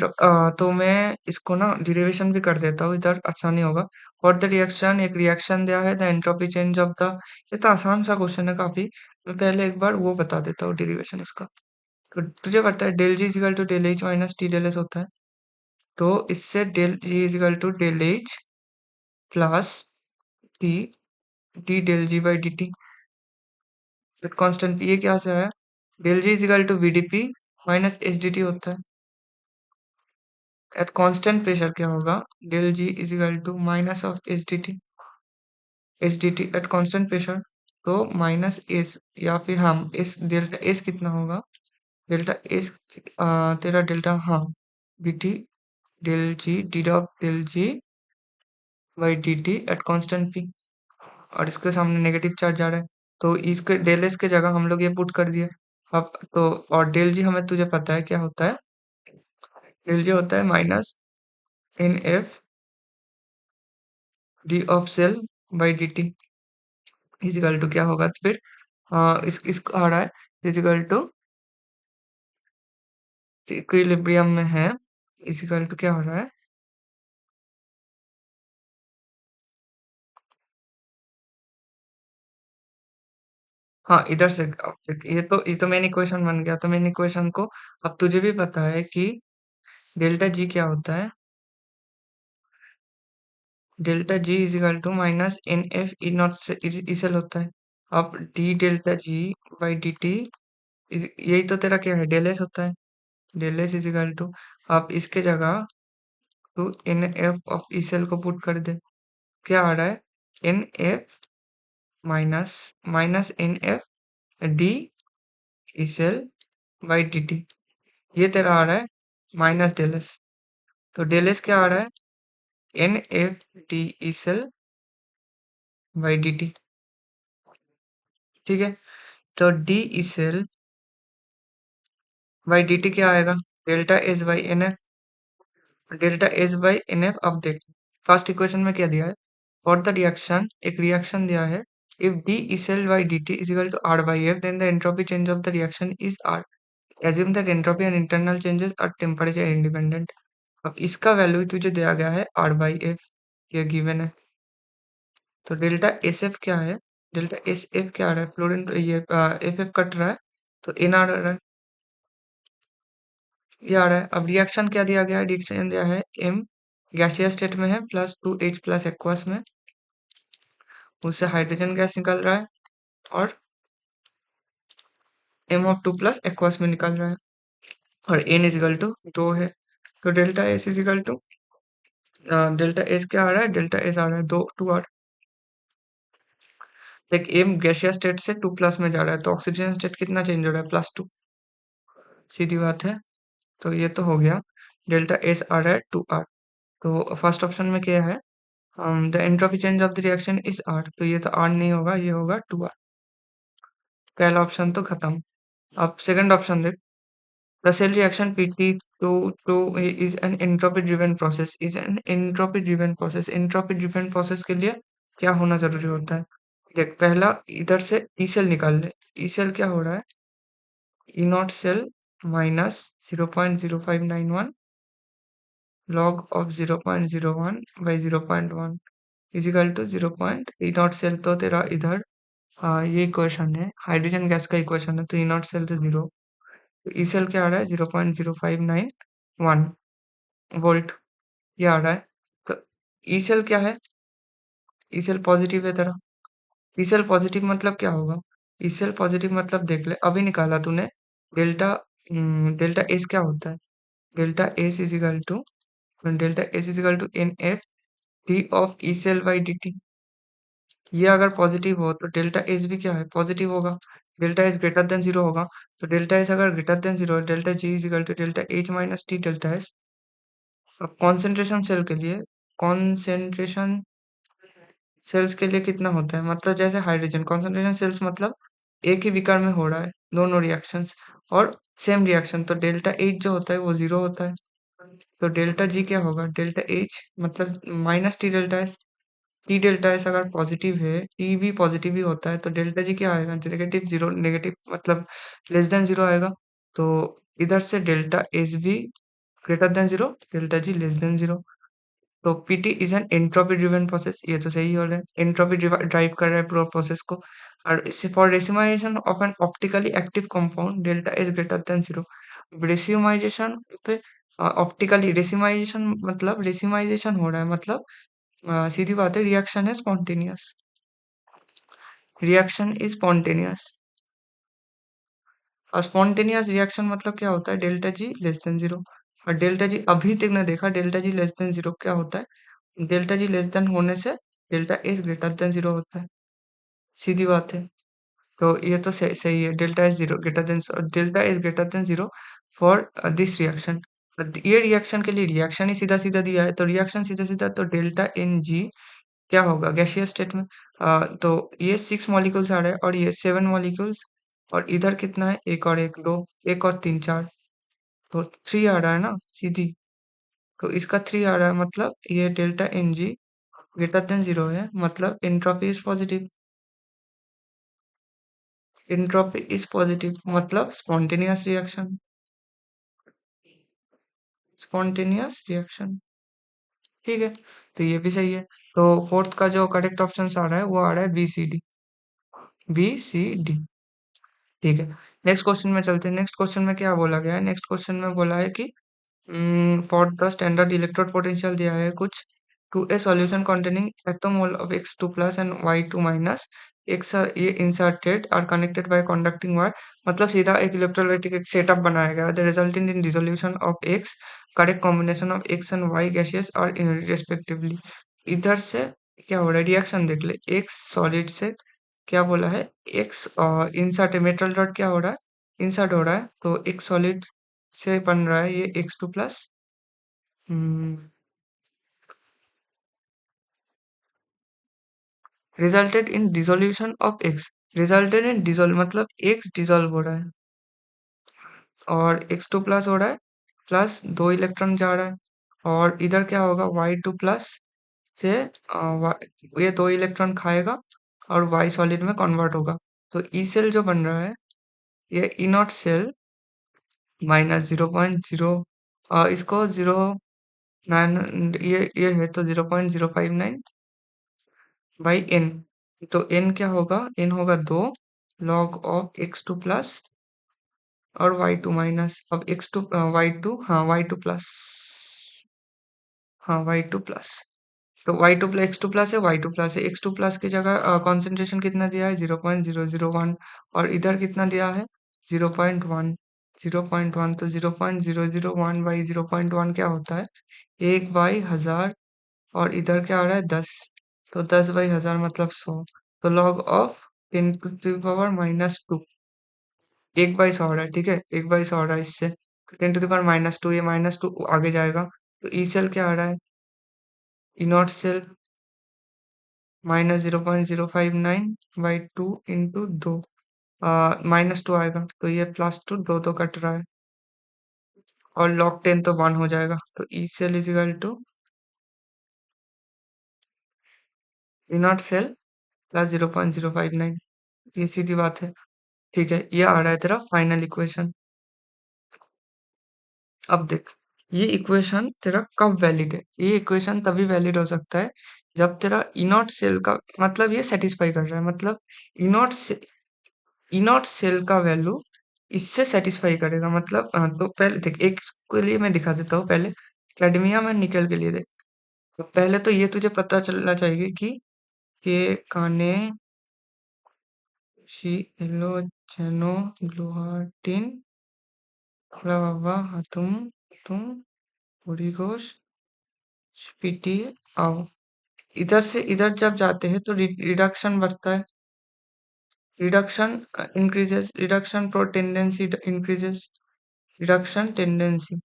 तो मैं इसको ना डिरिवेशन भी कर देता हूँ, इधर आसानी होगा। फॉर द रिएक्शन, एक रिएक्शन दिया है, the entropy change of the, ये तो आसान सा क्वेश्चन है काफी। मैं पहले एक बार वो बता देता हूँ डिरिवेशन इसका। तो तुझे पता है del G is equal to del H minus T del S होता है। तो इससे del G is equal to del H plus T, D del G by D T at constant P, ये क्या से है, del G is equal to V D P minus H D T होता है। एट कांस्टेंट प्रेशर क्या होगा, del G is equal to minus of H D T at constant pressure. तो minus S, या फिर हम एस, डेल्टा एस कितना होगा, डेल्टा एस, तेरा डेल्टा, हाँ D T, del G D of del G by D T at constant P. और इसके सामने नेगेटिव चार्ज जा रहा है, तो इसके डेल एस के जगह हम लोग ये पुट कर दिए। अब तो, और डेल जी हमें तुझे पता है क्या होता है, डेल जी होता है minus N F D of cell by D T, is equal to क्या होगा, तो फिर इसको आ रहा है, इजिकल टू इक्विलिब्रियम में है, इजिकल टू क्या हो रहा है, हाँ इधर से ये तो मेन इक्वेशन बन गया। तो मेन इक्वेशन को, अब तुझे भी पता है कि डेल्टा जी क्या होता है, delta G is equal to minus N F E naught से इसल होता है। अब D delta G by D T, यही तो तेरा क्या है, डेल एस होता है। Del S is equal to, आप इसके जगह two N F of E cell को पुट कर दे, क्या आ रहा है, N F minus minus N F D E cell by D T, ये तेरा आ रहा है माइनस डेल एस। तो डेल एस क्या आ रहा है, N F D E cell by D T. ठीक है, तो D E cell by D T क्या आएगा, delta S by N F, delta S by N F. अब देख, फर्स्ट इक्वेशन में क्या दिया है, फॉर द रिएक्शन, एक रिएक्शन दिया है, if D E cell by D T is equal to R by F then the entropy change of the reaction is R, assume that entropy and internal changes are temperature independent। अब इसका value तुझे दिया गया है are by F, ये given है। तो delta S F क्या है, डेल्टा एस एफ क्या आ रहा है, फ्लोरीन ये एफ एफ कट रहा है, तो एन आ रहा है, ये आ रहा है। अब रिएक्शन क्या दिया गया है, रिएक्शन दिया है एम गैसियस स्टेट में है plus two H plus aqueous में, उससे हाइड्रोजन गैस निकल रहा है और M of two plus aqueous में निकल रहा है, और एन इजिकल टू 2 है। तो delta S is equal to, delta S क्या आ रहा है, डेल्टा एस आ रहा है 2 2 R. Like M gaseous state से 2 प्लस में जा रहा है, तो ऑक्सीजन स्टेट कितना चेंज हो रहा है, +2, सीधी बात है। तो ये तो हो गया, डेल्टा एस आ रहा है 2 आर। तो फर्स्ट ऑप्शन में क्या है, the entropy change of the reaction is R, तो ये तो आर नहीं होगा, ये होगा 2 आर। पहला ऑप्शन तो खत्म। अब सेकंड ऑप्शन देख, the cell reaction PT two two is an entropy driven process, is an entropy driven process. Entropy driven process के लिए क्या होना जरूरी होता है, देख पहला इधर से ई सेल निकाल ले, ई सेल क्या हो रहा है, E not cell minus 0.0591 log of 0.01 by 0.1 equal to 0. E not cell तो तेरा इधर, हाँ ये इक्वेशन है, हाइड्रोजन गैस का इक्वेशन है, तो ई नॉट सेल तो 0, ई सेल क्या आ रहा है 0.0591 वोल्ट, ये आ रहा है। तो ई सेल क्या है, ई सेल पॉजिटिव है तेरा, ई सेल पॉजिटिव मतलब क्या होगा, ई सेल पॉजिटिव मतलब देख ले, अभी निकाला तूने, डेल्टा डेल्टा एस क्या होता है, delta S is equal to, delta S is equal to N F D of E cell by D T. ये अगर पॉजिटिव हो तो डेल्टा एस भी क्या है, पॉजिटिव होगा, डेल्टा एस ग्रेटर देन 0 होगा। तो डेल्टा एस अगर ग्रेटर देन 0 है, delta G is equal to delta H minus T delta S. अब कॉन्सेंट्रेशन सेल के लिए, कॉन्सेंट्रेशन सेल्स के लिए कितना होता है, मतलब जैसे हाइड्रोजन कॉन्सेंट्रेशन सेल्स मतलब एक ही विकार में हो रहा है दोनों रिएक्शंस और सेम रिएक्शन, तो डेल्टा एच जो होता है वो 0 होता है। तो डेल्टा जी क्या होगा, डेल्टा एच मतलब minus T delta S. T delta S अगर पॉजिटिव है, टी भी पॉजिटिव ही होता है, तो डेल्टा जी क्या आएगा, नेगेटिव 0, नेगेटिव मतलब लेस देन 0 आएगा। तो इधर से डेल्टा एस भी greater than 0, delta G less than 0। तो PT is an entropy driven process, ये तो सही हो रहा है, एंट्रोपी ड्राइव कर रहा है पूरा प्रोसेस को। और for racemisation of N optically active compound delta is greater than 0। Racemisation पे, ऑप्टिकली रेसिमाइजेशन मतलब रेसिमाइजेशन हो रहा है मतलब सीधी बात है, रिएक्शन है स्पॉन्टेनियस, रिएक्शन इज स्पॉन्टेनियस। और स्पॉन्टेनियस रिएक्शन मतलब क्या होता है, डेल्टा जी लेस देन 0। और डेल्टा जी अभी तक ने देखा, डेल्टा जी लेस देन 0 क्या होता है, डेल्टा जी लेस देन होने से डेल्टा एस ग्रेटर देन 0 होता है, सीधी बात है। तो ये तो सही है, delta S 0 greater than, delta S greater than 0 for this reaction. ये रिएक्शन के लिए रिएक्शन ही सीधा सीधा दिया है, तो रिएक्शन सीधा सीधा, तो डेल्टा एन जी क्या होगा गैसियस स्टेट में, तो ये 6 मॉलिक्यूल्स आ रहे हैं और ये 7 मॉलिक्यूल्स, और इधर कितना है, एक और एक, दो, एक और तीन, चार, तो 3 आ रहा है ना सीधी। तो इसका 3 आ रहा है, मतलब ये delta N G greater than 0 है, मतलब entropy is positive, entropy is positive मतलब स्पॉन्टेनियस रिएक्शन, स्पॉन्टेनियस रिएक्शन। ठीक है, तो ये भी सही है। तो फोर्थ का जो करेक्ट ऑप्शन आ रहा है वो आ रहा है B C D, B C D. ठीक है, नेक्स्ट क्वेश्चन में चलते हैं। नेक्स्ट क्वेश्चन में क्या बोला गया है, नेक्स्ट क्वेश्चन में बोला है कि for the standard electrode potential दिया है कुछ, टू ए सॉल्यूशन कंटेनिंग एटोमोल of X2 plus and Y2 minus एक ये इंसर्टेड और कनेक्टेड बाय कंडक्टिंग वायर, मतलब सीधा एक इलेक्ट्रोलाइटिक एक सेटअप बनाया गया। The resultant in dissolution of X, correct combination of X and Y gases और रेस्पेक्टिवली। इधर से क्या हो रहा है, रिएक्शन देख ले। एक्स सॉलिड से क्या बोला है, एक्स इंसर्ट मेटल रॉड क्या हो रहा है, इंसर्ट हो रहा है, तो एक सॉलिड से बन रहा है ये X2 plus. Resulted in dissolution of x, resulted in dissolve मतलब एक्स डिसोल्व हो रहा है और X2 प्लस हो रहा है, प्लस 2 इलेक्ट्रॉन जा रहा है। और इधर क्या होगा, Y2 प्लस से ये 2 इलेक्ट्रॉन खाएगा और Y सॉलिड में कन्वर्ट होगा। तो ई सेल जो बन रहा है, ये ई नॉट सेल माइनस 0.0, इसको 0.9, ये है तो 0.059 बाई एन। तो एन क्या होगा, एन होगा 2 log ऑफ X2 प्लस और Y2 माइनस, अब X2 Y2, हाँ Y2 प्लस, हाँ Y2 प्लस। तो Y2 प्लस X2 प्लस है, Y2 प्लस है। X2 प्लस की जगह कॉन्सेंट्रेशन कितना दिया है, 0.001, और इधर कितना दिया है, 0.1, 0.1। तो 0.001 बाई 0.1 क्या होता है, 1/1000, और इधर क्या आ रहा है, 10। तो 10/1000 मतलब 100। तो log ऑफ 10⁻², 1/100 हो रहा है, ठीक है, 1/100 हो रहा है इससे। 10⁻², ये -2 आगे जाएगा। तो ई सेल क्या आ रहा है, ई नॉट सेल -0.059/2 इंटू 2, -2 आएगा, तो ये +2, 2 कट रहा है, और log 10 तो 1 हो जाएगा। तो E cell is equal to E not cell plus 0.059, ये सीधी बात है, ठीक है। ये आ रहा है तेरा फाइनल इक्वेशन। अब देख, ये इक्वेशन तेरा कब वैलिड है, ये इक्वेशन तभी वैलिड हो सकता है जब तेरा इनॉट सेल का, मतलब ये सेटिस्फाई कर रहा है, मतलब इनॉट से इनॉट सेल का वैल्यू इससे सेटिस्फाई करेगा। मतलब तो पहले देख, एक के लिए मैं दिखा देता हूँ पहले, कैडमियम एंड निकल के लिए देख। तो पहले तो ये तुझे पता चलना चाहिए कि के काने शी एलोजेनो ग्लूटाइन रवा तुम थोड़ी घोष पीटी आओ। इधर से इधर जब जाते हैं तो रिडक्शन बढ़ता है, reduction increases, reduction pro tendency increases, reduction tendency.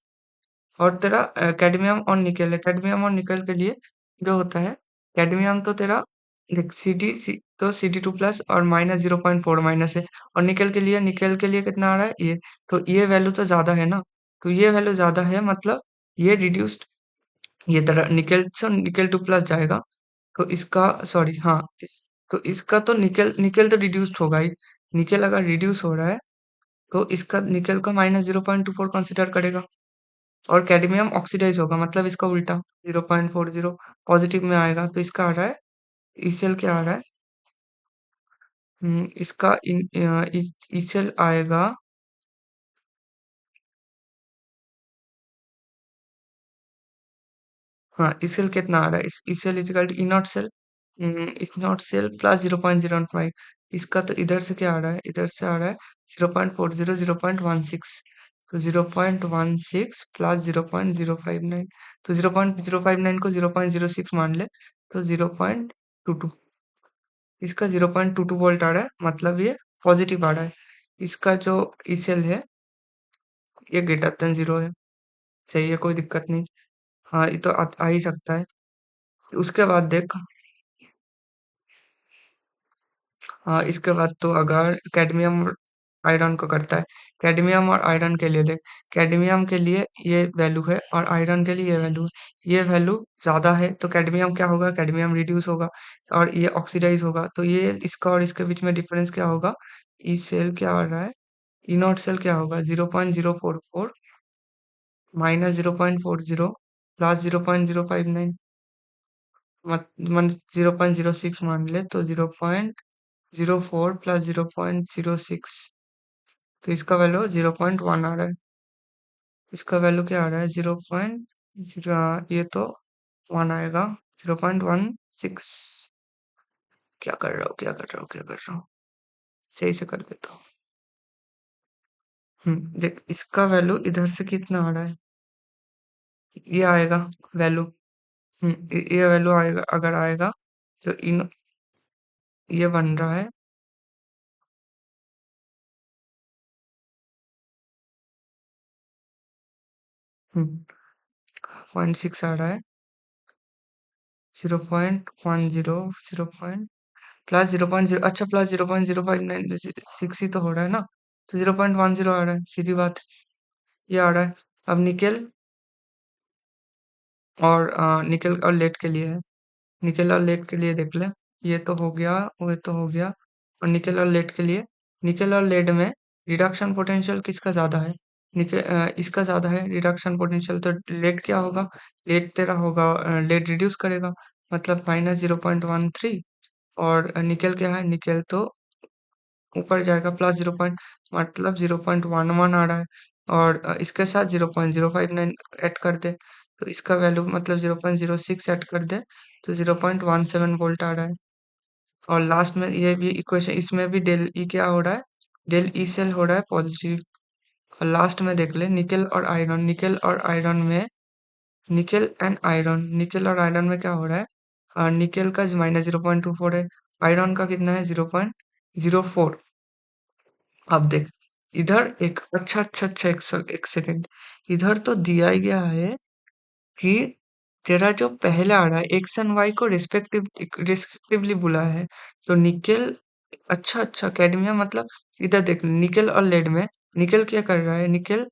और तेरा कैडमियम और निकेल है, कैडमियम और निकेल के लिए जो होता है, कैडमियम तो तेरा देख तो Cd2 प्लस और -0.4 माइनस है, और निकेल के लिए कितना आ रहा है ये, तो ये वैल्यू तो ज्यादा है ना, तो ये वैल्यू ज्यादा है, मतलब ये रिड्यूस्ड, ये तेरा निकेल से निकेल 2 प्लस जाएगा। तो इसका सॉरी, हाँ तो इसका तो निकेल निकेल तो रिड्यूस्ड होगा ही, निकेल अगर रिड्यूस हो रहा है तो इसका निकेल का -0.24 कंसिडर करेगा, और कैडमियम ऑक्सीडाइज होगा, मतलब इसका उल्टा 0.40 पॉजिटिव में आएगा। तो इसका आ रहा है, इस सेल क्या आ रहा है, इसका इस सेल आएगा, हाँ इस सेल कितना आ रहा है, इस cell is equal to E naught cell, इस नॉट सेल प्लस 0.015। इसका तो इधर से क्या आ रहा है, इधर से आ रहा है 0.40, 0.16। तो 0.16 प्लस 0.059, तो 0.059 को 0.06 मान ले, तो 0.22, इसका 0.22 वोल्ट आ रहा है, मतलब ये पॉजिटिव आ रहा है। इसका जो ई सेल है, ये ग्रेटर देन 0 है, सही है, कोई दिक्कत नहीं। हाँ ये तो आ ही सकता है। उसके बाद देख, हाँ इसके बाद तो अगर कैडमियम और आयरन को करता है, कैडमियम और आयरन के लिए देख, कैडमियम के लिए ये वैल्यू है और आयरन के लिए ये वैल्यू है, ये वैल्यू ज्यादा है तो कैडमियम क्या होगा, कैडमियम रिड्यूस होगा और ये ऑक्सीडाइज होगा। तो ये इसका और इसके बीच में डिफरेंस क्या होगा, ई सेल क्या आ रहा है, ई नॉट सेल क्या होगा, 0.044 माइनस 0.40 प्लस 0.059, मतलब 0.06 मान ले, तो 0.04 प्लस 0.06, तो इसका वैल्यू 0.1 आ रहा है, इसका वैल्यू क्या आ रहा है, 0.0, ये तो 1 आएगा, 0.16। क्या कर रहा हूँ, क्या कर रहा हूँ, क्या कर रहा हूँ? सही से कर देता हूँ। देख इसका वैल्यू इधर से कितना आ रहा है? ये आएगा वैल्यू। ये वैल्यू आएगा, अगर आएगा तो इन ये बन रहा है। 0.6 आ रहा है। 0.10, 0 प्लस 0.0, अच्छा प्लस 0.0596 ही तो हो रहा है ना। तो 0.10 आ रहा है, सीधी बात। ये आ रहा है। अब निकेल और निकेल और लेड के लिए है। निकेल और लेड के लिए देख ले। ये तो हो गया, वो तो हो गया। और निकेल और लेड के लिए, निकेल और लेड में रिडक्शन पोटेंशियल किसका ज्यादा है? इसका ज्यादा है रिडक्शन पोटेंशियल। तो लेड क्या होगा? लेड तेरा होगा, लेड रिड्यूस करेगा, मतलब -0.13। और निकेल क्या है? निकेल तो ऊपर जाएगा, प्लस मतलब 0.11 आ रहा है। और इसके साथ 0.059 ऐड कर दे तो इसका वैल्यू मतलब 0.06 ऐड कर दे तो 0.17 वोल्ट आ रहा है। और लास्ट में ये भी इक्वेशन, इसमें भी डेल ई क्या हो रहा है? डेल ई सेल हो रहा है पॉजिटिव। और लास्ट में देख ले निकेल और आयरन, निकेल और आयरन में क्या हो रहा है? निकेल का -0.24 है, आयरन का कितना है? 0.04। अब देख इधर एक एक सेकंड, इधर तो दिया ही गया है कि तेरा जो पहला आ रहा है एक्स एंड वाई को रिस्पेक्टिवली बुला है। तो निकेल, अच्छा कैडमियम, मतलब इधर देख निकेल और लेड में निकेल क्या कर रहा है? निकेल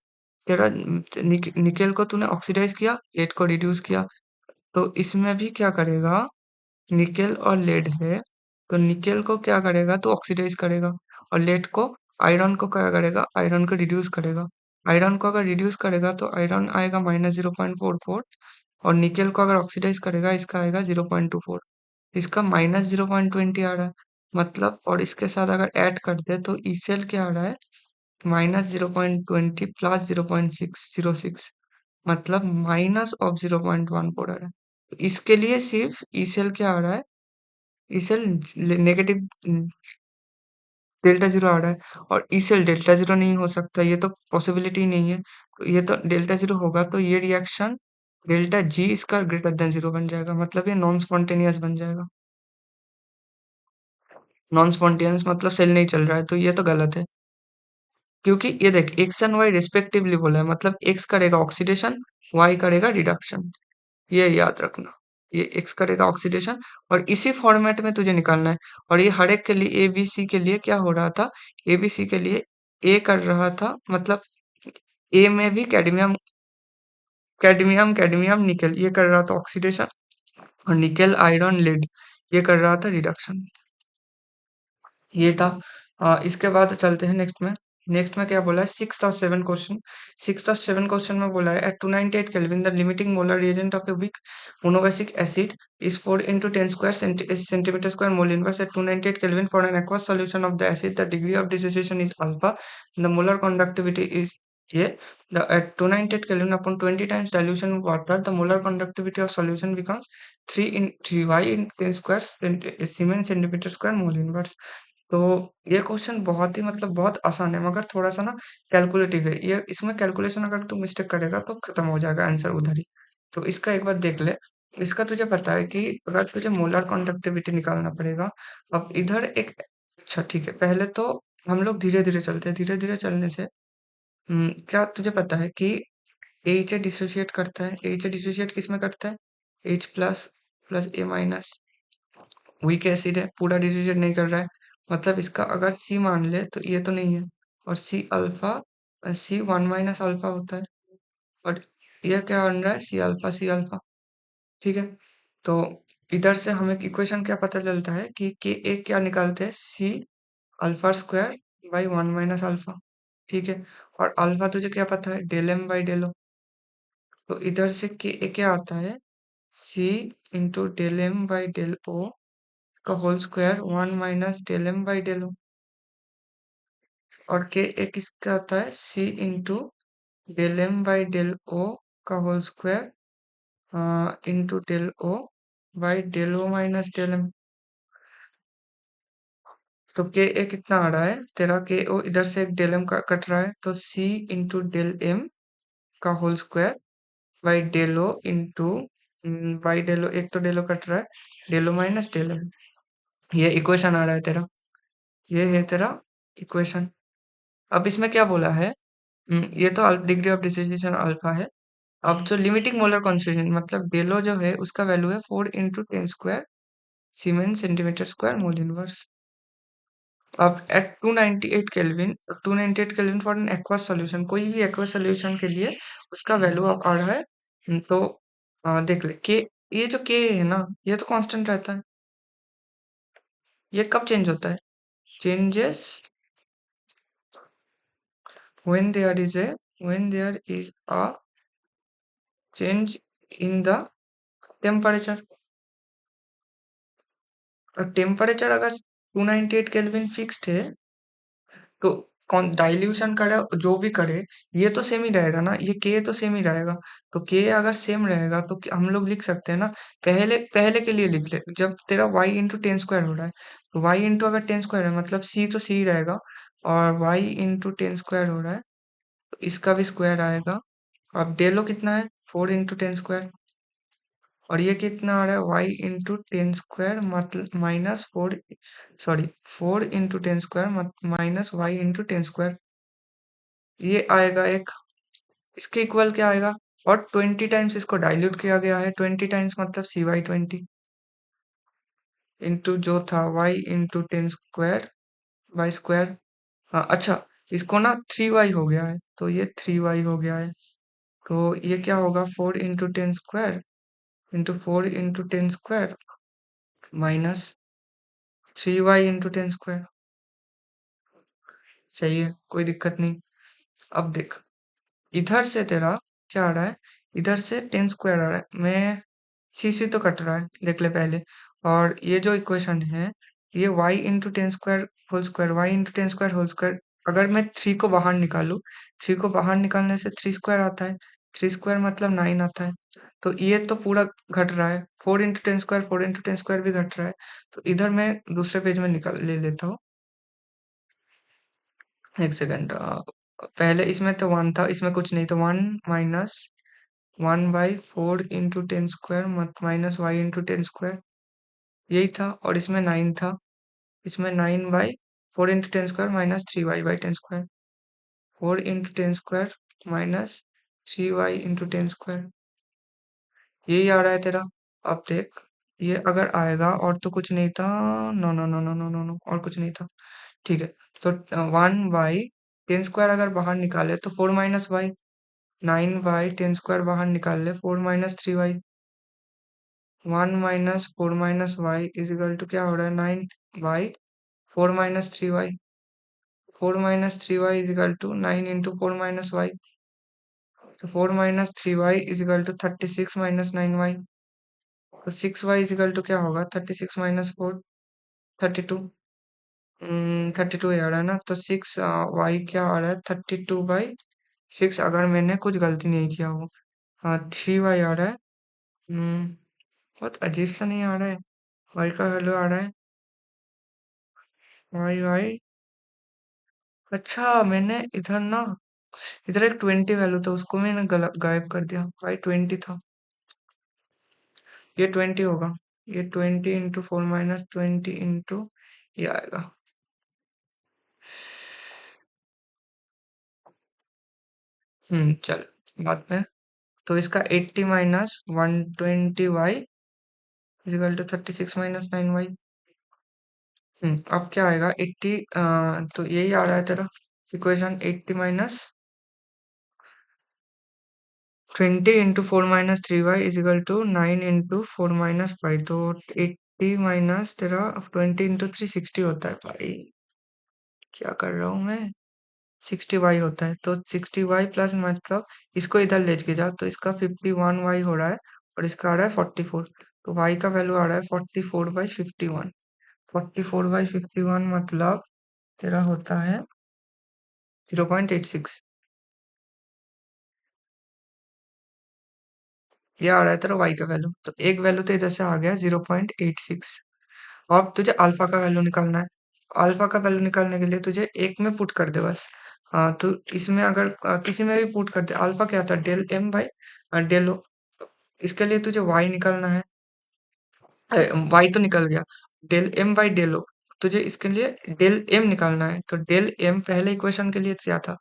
तेरा निकेल को तूने ऑक्सीडाइज किया, लेड को रिड्यूस किया। तो इसमें भी क्या करेगा? निकेल और लेड है, तो निकेल को क्या करेगा? तो ऑक्सीडाइज करेगा। और लेड को, आयरन को क्या करेगा? आयरन को रिड्यूस करेगा। आयरन को अगर रिड्यूस करेगा तो आयरन आएगा -0.44। और निकेल को अगर ऑक्सीडाइज करेगा इसका आएगा 0.24। इसका -0.20 आ रहा है, मतलब। और इसके साथ अगर ऐड कर दे तो ई सेल क्या आ रहा है? -0.20 प्लस 0.606, मतलब -0.14 आ रहा है। तो इसके लिए सिर्फ ई सेल क्या आ रहा है? E cell negative delta zero आ रहा है। और ई सेल डेल्टा जीरो नहीं हो सकता, ये तो पॉसिबिलिटी नहीं है। तो ये तो डेल्टा जीरो होगा तो ये रिएक्शन डेल्टा जी इसका ग्रेटर देन जीरो बन जाएगा, मतलब ये नॉन स्पॉन्टेनियस बन जाएगा। नॉन स्पॉन्टेनियस मतलब सेल नहीं चल रहा है, तो ये तो गलत है। क्योंकि ये देख एक्स एंड वाई रिस्पेक्टिवली बोला है, मतलब एक्स करेगा ऑक्सीडेशन, वाई करेगा रिडक्शन। ये याद रखना। ये एक्स करेगा ऑक्सीडेशन, और इसी फॉर्मेट में तुझे निकालना है। और ये हर एक के लिए, ए बी सी के लिए क्या हो रहा था? ए बी सी के लिए ए कर रहा था, मतलब ए में भी कैडमियम कैडमियम निकेल ये कर रहा था ऑक्सीडेशन, और निकेल आयरन लेड ये कर रहा था रिडक्शन। ये था। इसके बाद चलते हैं नेक्स्ट में। नेक्स्ट में क्या बोला है? सिक्स और सेवन क्वेश्चन में बोला है at 298 kelvin the limiting molar reagent of a weak monobasic acid is 4 × 10² centimeter square mole inverse at 298 Kelvin for an aqueous solution of the acid. The degree of dissociation is alpha. The molar conductivity is A. At 298 Kelvin upon 20 times dilution of water, the molar conductivity of solution becomes 3 in 10 square Siemens centimeter square mole inverse. तो ये question बहुत ही, मतलब बहुत आसान है, मगर थोड़ा सा ना कैलकुलेटिव है। ये इसमें कैलकुलेशन अगर तू मिस्टेक करेगा तो खत्म हो जाएगा आंसर उधर ही। तो इसका एक बार देख ले। इसका तुझे पता है कि अगर तुझे मोलर कंडक्टिविटी निकालना पड़ेगा। अब इधर एक, अच्छा ठीक है, पहले तो हम लोग धीरे धीरे चलते हैं। धीरे धीरे चलने से क्या तुझे पता है कि एच डिसोशिएट करता है? एच डिसोशिएट किस में करता है? एच प्लस प्लस ए माइनस। वीक एसिड है, पूरा डिसीजन नहीं कर रहा है, मतलब इसका अगर सी मान ले तो ये तो नहीं है। और C alpha, C one minus alpha होता है। और यह क्या बन रहा है? C alpha. ठीक है। तो इधर से हमें इक्वेशन क्या पता चलता है कि के ए क्या निकालते हैं? C alpha square by one minus alpha. ठीक है। और अल्फा तुझे क्या पता है? Del M by del O. तो इधर से के ए क्या आता है? C into del M by del O का whole square 1 - del M by del O. और के ए किसका आता है? C into del M by del O का whole square into del O by del O minus del M. तो के ए कितना आ रहा है तेरा, के ओ इधर से एक डेल एम का कट रहा है, तो सी इंटू डेल एम का whole square by Delo into by डेलो, एक तो डेलो कट रहा है, डेलो माइनस डेल एम। ये इक्वेशन आ रहा है तेरा, ये है तेरा इक्वेशन। अब इसमें क्या बोला है, ये तो डिग्री ऑफ डिसोसिएशन अल्फा है। अब जो लिमिटिंग मोलर कॉन्सेंट्रेशन मतलब डेलो जो है उसका वैल्यू है 4 × 10² siemens centimetre square mole inverse. अब at 298 kelvin, 298 kelvin for an aqueous solution, कोई भी एक्वस सॉल्यूशन के लिए उसका वैल्यू अब आ रहा है। तो देख ले के, ये जो के है ना ये तो कांस्टेंट रहता है, ये कब चेंज होता है, changes when there is a change in the temperature। और टेम्परेचर अगर 298 केल्विन फिक्स्ड है तो कौन डाइल्यूशन करे जो भी करे ये तो सेम ही रहेगा ना, ये के तो सेम ही रहेगा। तो के अगर सेम रहेगा तो हम लोग लिख सकते हैं ना, पहले पहले के लिए लिख ले, जब तेरा y इंटू 10² हो रहा है तो y इंटू अगर 10² है मतलब c तो c ही रहेगा, और y इंटू 10² हो रहा है तो इसका भी स्क्वायर आएगा। अब डेलो कितना है 4 × 10², और ये कितना आ रहा है y इंटू 10² मतलब minus 4, sorry 4 × 10² minus y into 10², ये आएगा एक। इसके इक्वल क्या आएगा, और 20 टाइम्स इसको डाइल्यूट किया गया है, 20 टाइम्स मतलब cy20 इंटू जो था y इंटू 10² बाई स्क्वायर। हाँ अच्छा, इसको ना 3y हो गया है तो ये 3y हो गया है, तो ये क्या होगा 4 × 10² इंटू 4 × 10² माइनस 3y × 10²। सही है, कोई दिक्कत नहीं। अब देख इधर से तेरा क्या आ रहा है, इधर से 10² आ रहा है, मैं सी तो कट रहा है देख ले पहले। और ये जो इक्वेशन है ये y into 10² whole square, y into 10² whole square, अगर मैं 3 को बाहर निकालू, 3 को बाहर निकालने से 3² आता है, 3² मतलब 9 आता है। तो ये तो पूरा घट रहा है, 4 × 10², 4 × 10² भी घट रहा है। तो इधर मैं दूसरे पेज में निकाल ले लेता हूँ, एक सेकंड। पहले इसमें तो 1 था, इसमें कुछ नहीं, तो 1 माइनस 1/4 × 10² माइनस वाई इंटू 10² यही था, और इसमें 9 था, इसमें 9/4 × 10² माइनस 3y/10², 4 × 10² माइनस 3y/10², यही आ रहा है तेरा। अब देख ये अगर आएगा और तो कुछ नहीं था, no no no no no no no, और कुछ नहीं था, ठीक है। तो 1/10² अगर बाहर निकाले तो 4 - y, 9/10² बाहर निकाल ले 4 - 3y, 1 - 4 - y is equal to क्या हो रहा है 9/4 - 3y, 4 - 3y is equal to 9 into 4 - y, तो 4 - 3y is equal to 36 - 9y, तो 6y इज इक्वल टू क्या होगा 36 - 4, 32। 32 आ रहा है ना, तो 6y क्या आ रहा है 32/6, अगर मैंने कुछ गलती नहीं किया हो। हाँ 3y आ रहा है। बहुत अजीब सा नहीं आ रहा है, y का वैल्यू आ रहा है y। अच्छा मैंने इधर ना, इधर एक 20 वैल्यू था उसको मैंने गलत गायब कर दिया, y20 था, ये 20 होगा, ये 20 इंटू 4 - 20 इंटू ये आएगा। चल बाद में। तो इसका 80 - 120y इजिकल टू 36 - 9y। अब क्या आएगा 80, तो यही आ रहा है तेरा equation, 80 minus 20 into 4 - 3y equal to 9 into 4 - 5, तो 80 माइनस तेरा 20 इंटू 3 60 होता है भाई, क्या कर रहा हूँ मैं, 60y होता है, तो 60y प्लस मतलब इसको इधर ले के जाओ तो इसका 51y हो रहा है, और इसका आ रहा है 44, तो y का वैल्यू आ रहा है 44/51, 44/51 मतलब तेरा होता है 0.86, ये आ रहा है तेरा y का वैल्यू, तो एक वैल्यू तो इधर से आ गया 0.86। अब तुझे अल्फा का वैल्यू निकालना है। अल्फा का वैल्यू निकालने के लिए तुझे एक में पुट कर दे बस। तो इसमें अगर किसी में भी पुट कर दे, अल्फा क्या था, del M by del O. इसके लिए तुझे वाई निकालना है, वाई तो निकल गया, del M by del O. तुझे इसके लिए डेल एम निकालना है, तो डेल एम पहले इक्वेशन के लिए क्या था,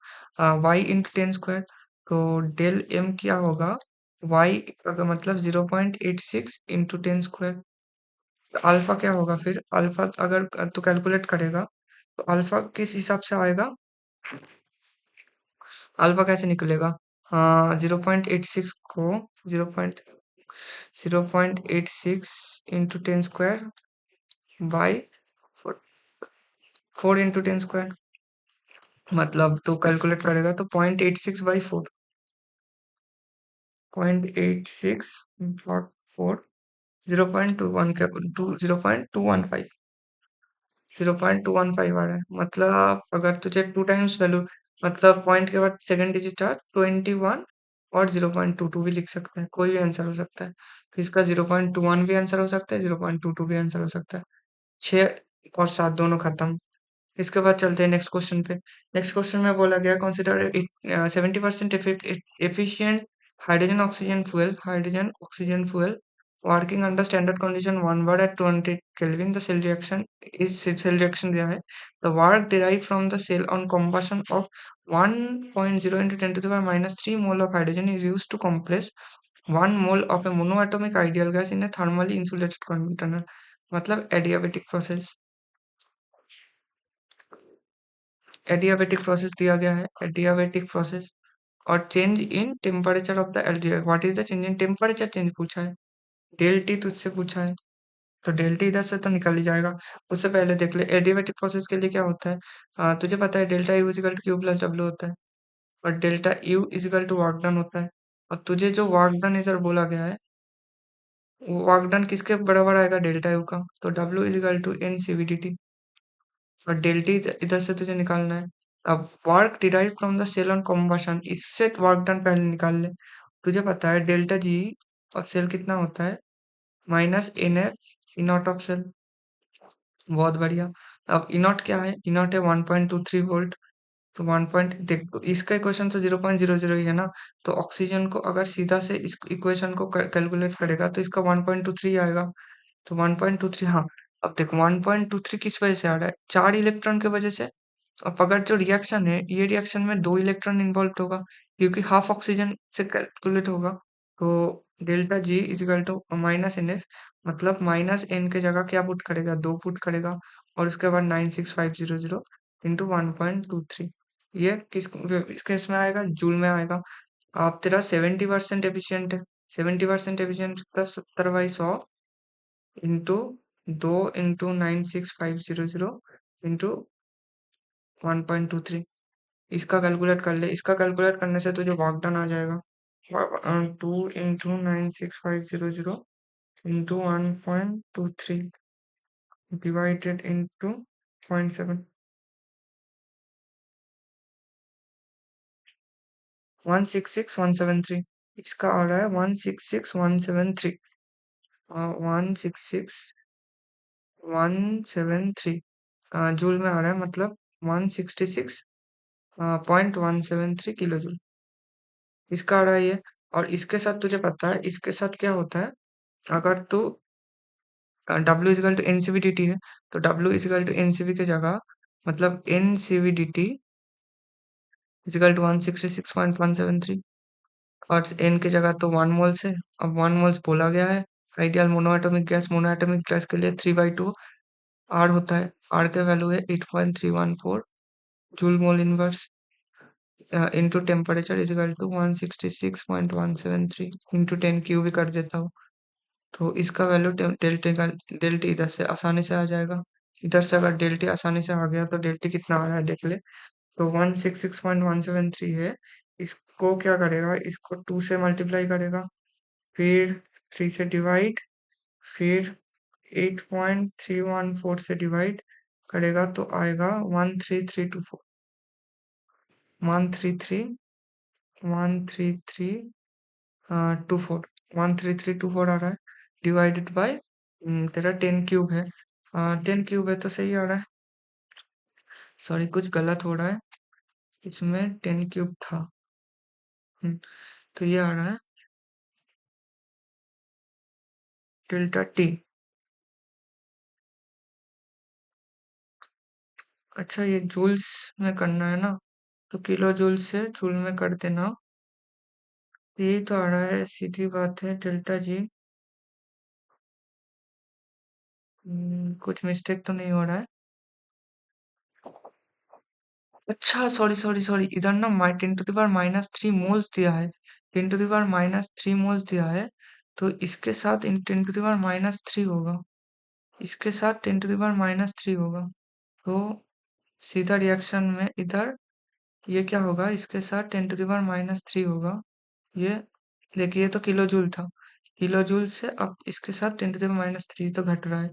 वाई इंटू टेन स्क्वायर। तो डेल एम क्या होगा, वाई का मतलब 0.86 इंटू टेन स्क्वायर। अल्फा क्या होगा फिर, अल्फा अगर तू कैलकुलेट करेगा तो अल्फा किस हिसाब से आएगा, अल्फा कैसे निकलेगा, 0.86 को 0.86 into ten square by 4 into 10 square. मतलब तू कैलकुलेट करेगा तो 0.86/4, 0.86 4, 0.21 के 0.215, 0.215 आ रहा है। मतलब अगर तुझे टू टाइम्स वैल्यू, मतलब पॉइंट के बाद सेकंड डिजिट आ 21 और 0.22 भी लिख सकते हैं, कोई भी आंसर हो सकता है। तो इसका 0.21 भी आंसर हो सकता है, 0.22 भी आंसर हो सकता है। 6 और 7 दोनों खत्म। इसके बाद चलते हैं नेक्स्ट क्वेश्चन पे। नेक्स्ट क्वेश्चन में बोला गया consider 70% efficient hydrogen oxygen fuel working under standard condition 1 bar at 200 Kelvin. The cell reaction दिया है। The work derived from the cell on combustion of 1.0 into 10 to the power minus 3 mole of hydrogen is used to compress 1 mole of a monoatomic ideal gas in a thermally insulated container. मतलब adiabatic process, adiabatic process दिया गया है, adiabatic process. और change in temperature of the aldehyde, what is the change in temperature, change पूछा है, del T तुझसे पूछा है, तो डेल टी इधर से तो निकल ही जाएगा। उससे पहले देख ले एडियाबेटिक प्रोसेस के लिए क्या होता है, तुझे पता है delta U equal to Q plus W होता है, और delta U equal to work done होता है। अब तुझे जो वर्क डन इधर बोला गया है, वो वर्क डन किसके बराबर आएगा, डेल्टा यू का, तो W equal to N C V D T, और डेल्टी इधर से तुझे निकालना है। अब work derive from the cell on combustion, इससे वर्क डन पहले निकाल ले। तुझे पता है डेल्टा जी और सेल कितना होता है, minus N F E naught of cell. बहुत बढ़िया। अब इनॉट क्या है, इनॉट है 1.23 वोल्ट। तो 1 पॉइंट देख, इसका इक्वेशन तो 0.00 ही है ना, तो ऑक्सीजन को अगर सीधा से इस इक्वेशन को कैलकुलेट करेगा तो इसका 1.23 आएगा। तो 1.23, हाँ। अब देखो 1.23 किस वजह से आ रहा है, 4 इलेक्ट्रॉन की वजह से। अब अगर जो रिएक्शन है, ये रिएक्शन में 2 इलेक्ट्रॉन इन्वॉल्व होगा, क्योंकि हाफ ऑक्सीजन से कैलकुलेट होगा। तो delta G is equal to minus N F, मतलब माइनस एन के जगह क्या पुट करेगा, 2 पुट करेगा, और उसके बाद 96500 इंटू 1.23। ये किस केस में आएगा, जूल में आएगा। आप तेरा 70% एफिशिएंट है, 70% एफिशिएंट मतलब 70/100 इंटू 2 इंटू 96500 इंटू 1.23। इसका कैलकुलेट कर ले, इसका कैलकुलेट करने से तुझे वर्क डन आ जाएगा, 2 इंटू 96500 इंटू 1.23 डिवाइडेड इंटू 0.7, 166173। इसका आ रहा है 166173, 166173 जूल में आ रहा है, मतलब 166.173 किलो जूल इसका आ रहा है ये। और इसके साथ तुझे पता है इसके साथ क्या होता है, अगर तू डब्ल्यू इजिकल टू एनसीवीडीटी है, तो डब्ल्यू इजिकल टू एनसीवी की जगह, मतलब एनसीवीडीटी इजिकल टू 166.173, और एन की जगह तो 1 मोल्स है। अब 1 मोल्स बोला गया है, आइडियल मोनो एटॉमिक गैस के लिए 3/2 आर होता है, आर के वैल्यू है 8.314 joule mole inverse into temperature equal to 166.173 into 10 Q भी कर देता हूँ। तो इसका वैल्यू डेल्टा का, डेल्टा इधर से आसानी से आ जाएगा। इधर से अगर डेल्टा आसानी से आ गया तो डेल्टा कितना आ रहा है देख ले, तो 166.173 है। इसको क्या करेगा, इसको 2 से मल्टीप्लाई करेगा, फिर 3 से डिवाइड, फिर 8.314 से डिवाइड करेगा तो आएगा 13324, 133 13324 आ रहा है, डिवाइडेड बाय तेरा 10 क्यूब है, 10 क्यूब है तो सही आ रहा है। सॉरी कुछ गलत हो रहा है, इसमें 10 क्यूब था। तो ये आ रहा है डेल्टा टी। अच्छा ये जूल्स में करना है ना, तो किलो जूल से जूल में कर देना। यही तो आ रहा है, सीधी बात है, डेल्टा जी। कुछ मिस्टेक तो नहीं हो रहा है। अच्छा सॉरी सॉरी सॉरी, इधर ना 10 to the power -3 मोल्स दिया है। 10 to the power -3 मोल्स दिया है, तो इसके साथ इन 10 to the power -3 होगा। इसके साथ 10 to the power -3 होगा। तो सीधा रिएक्शन में इधर ये क्या होगा, इसके साथ 10 to the power -3 होगा। ये देखिए, ये तो किलो जूल था। किलो जूल से अब इसके साथ 10 to the power -3 तो घट रहा है,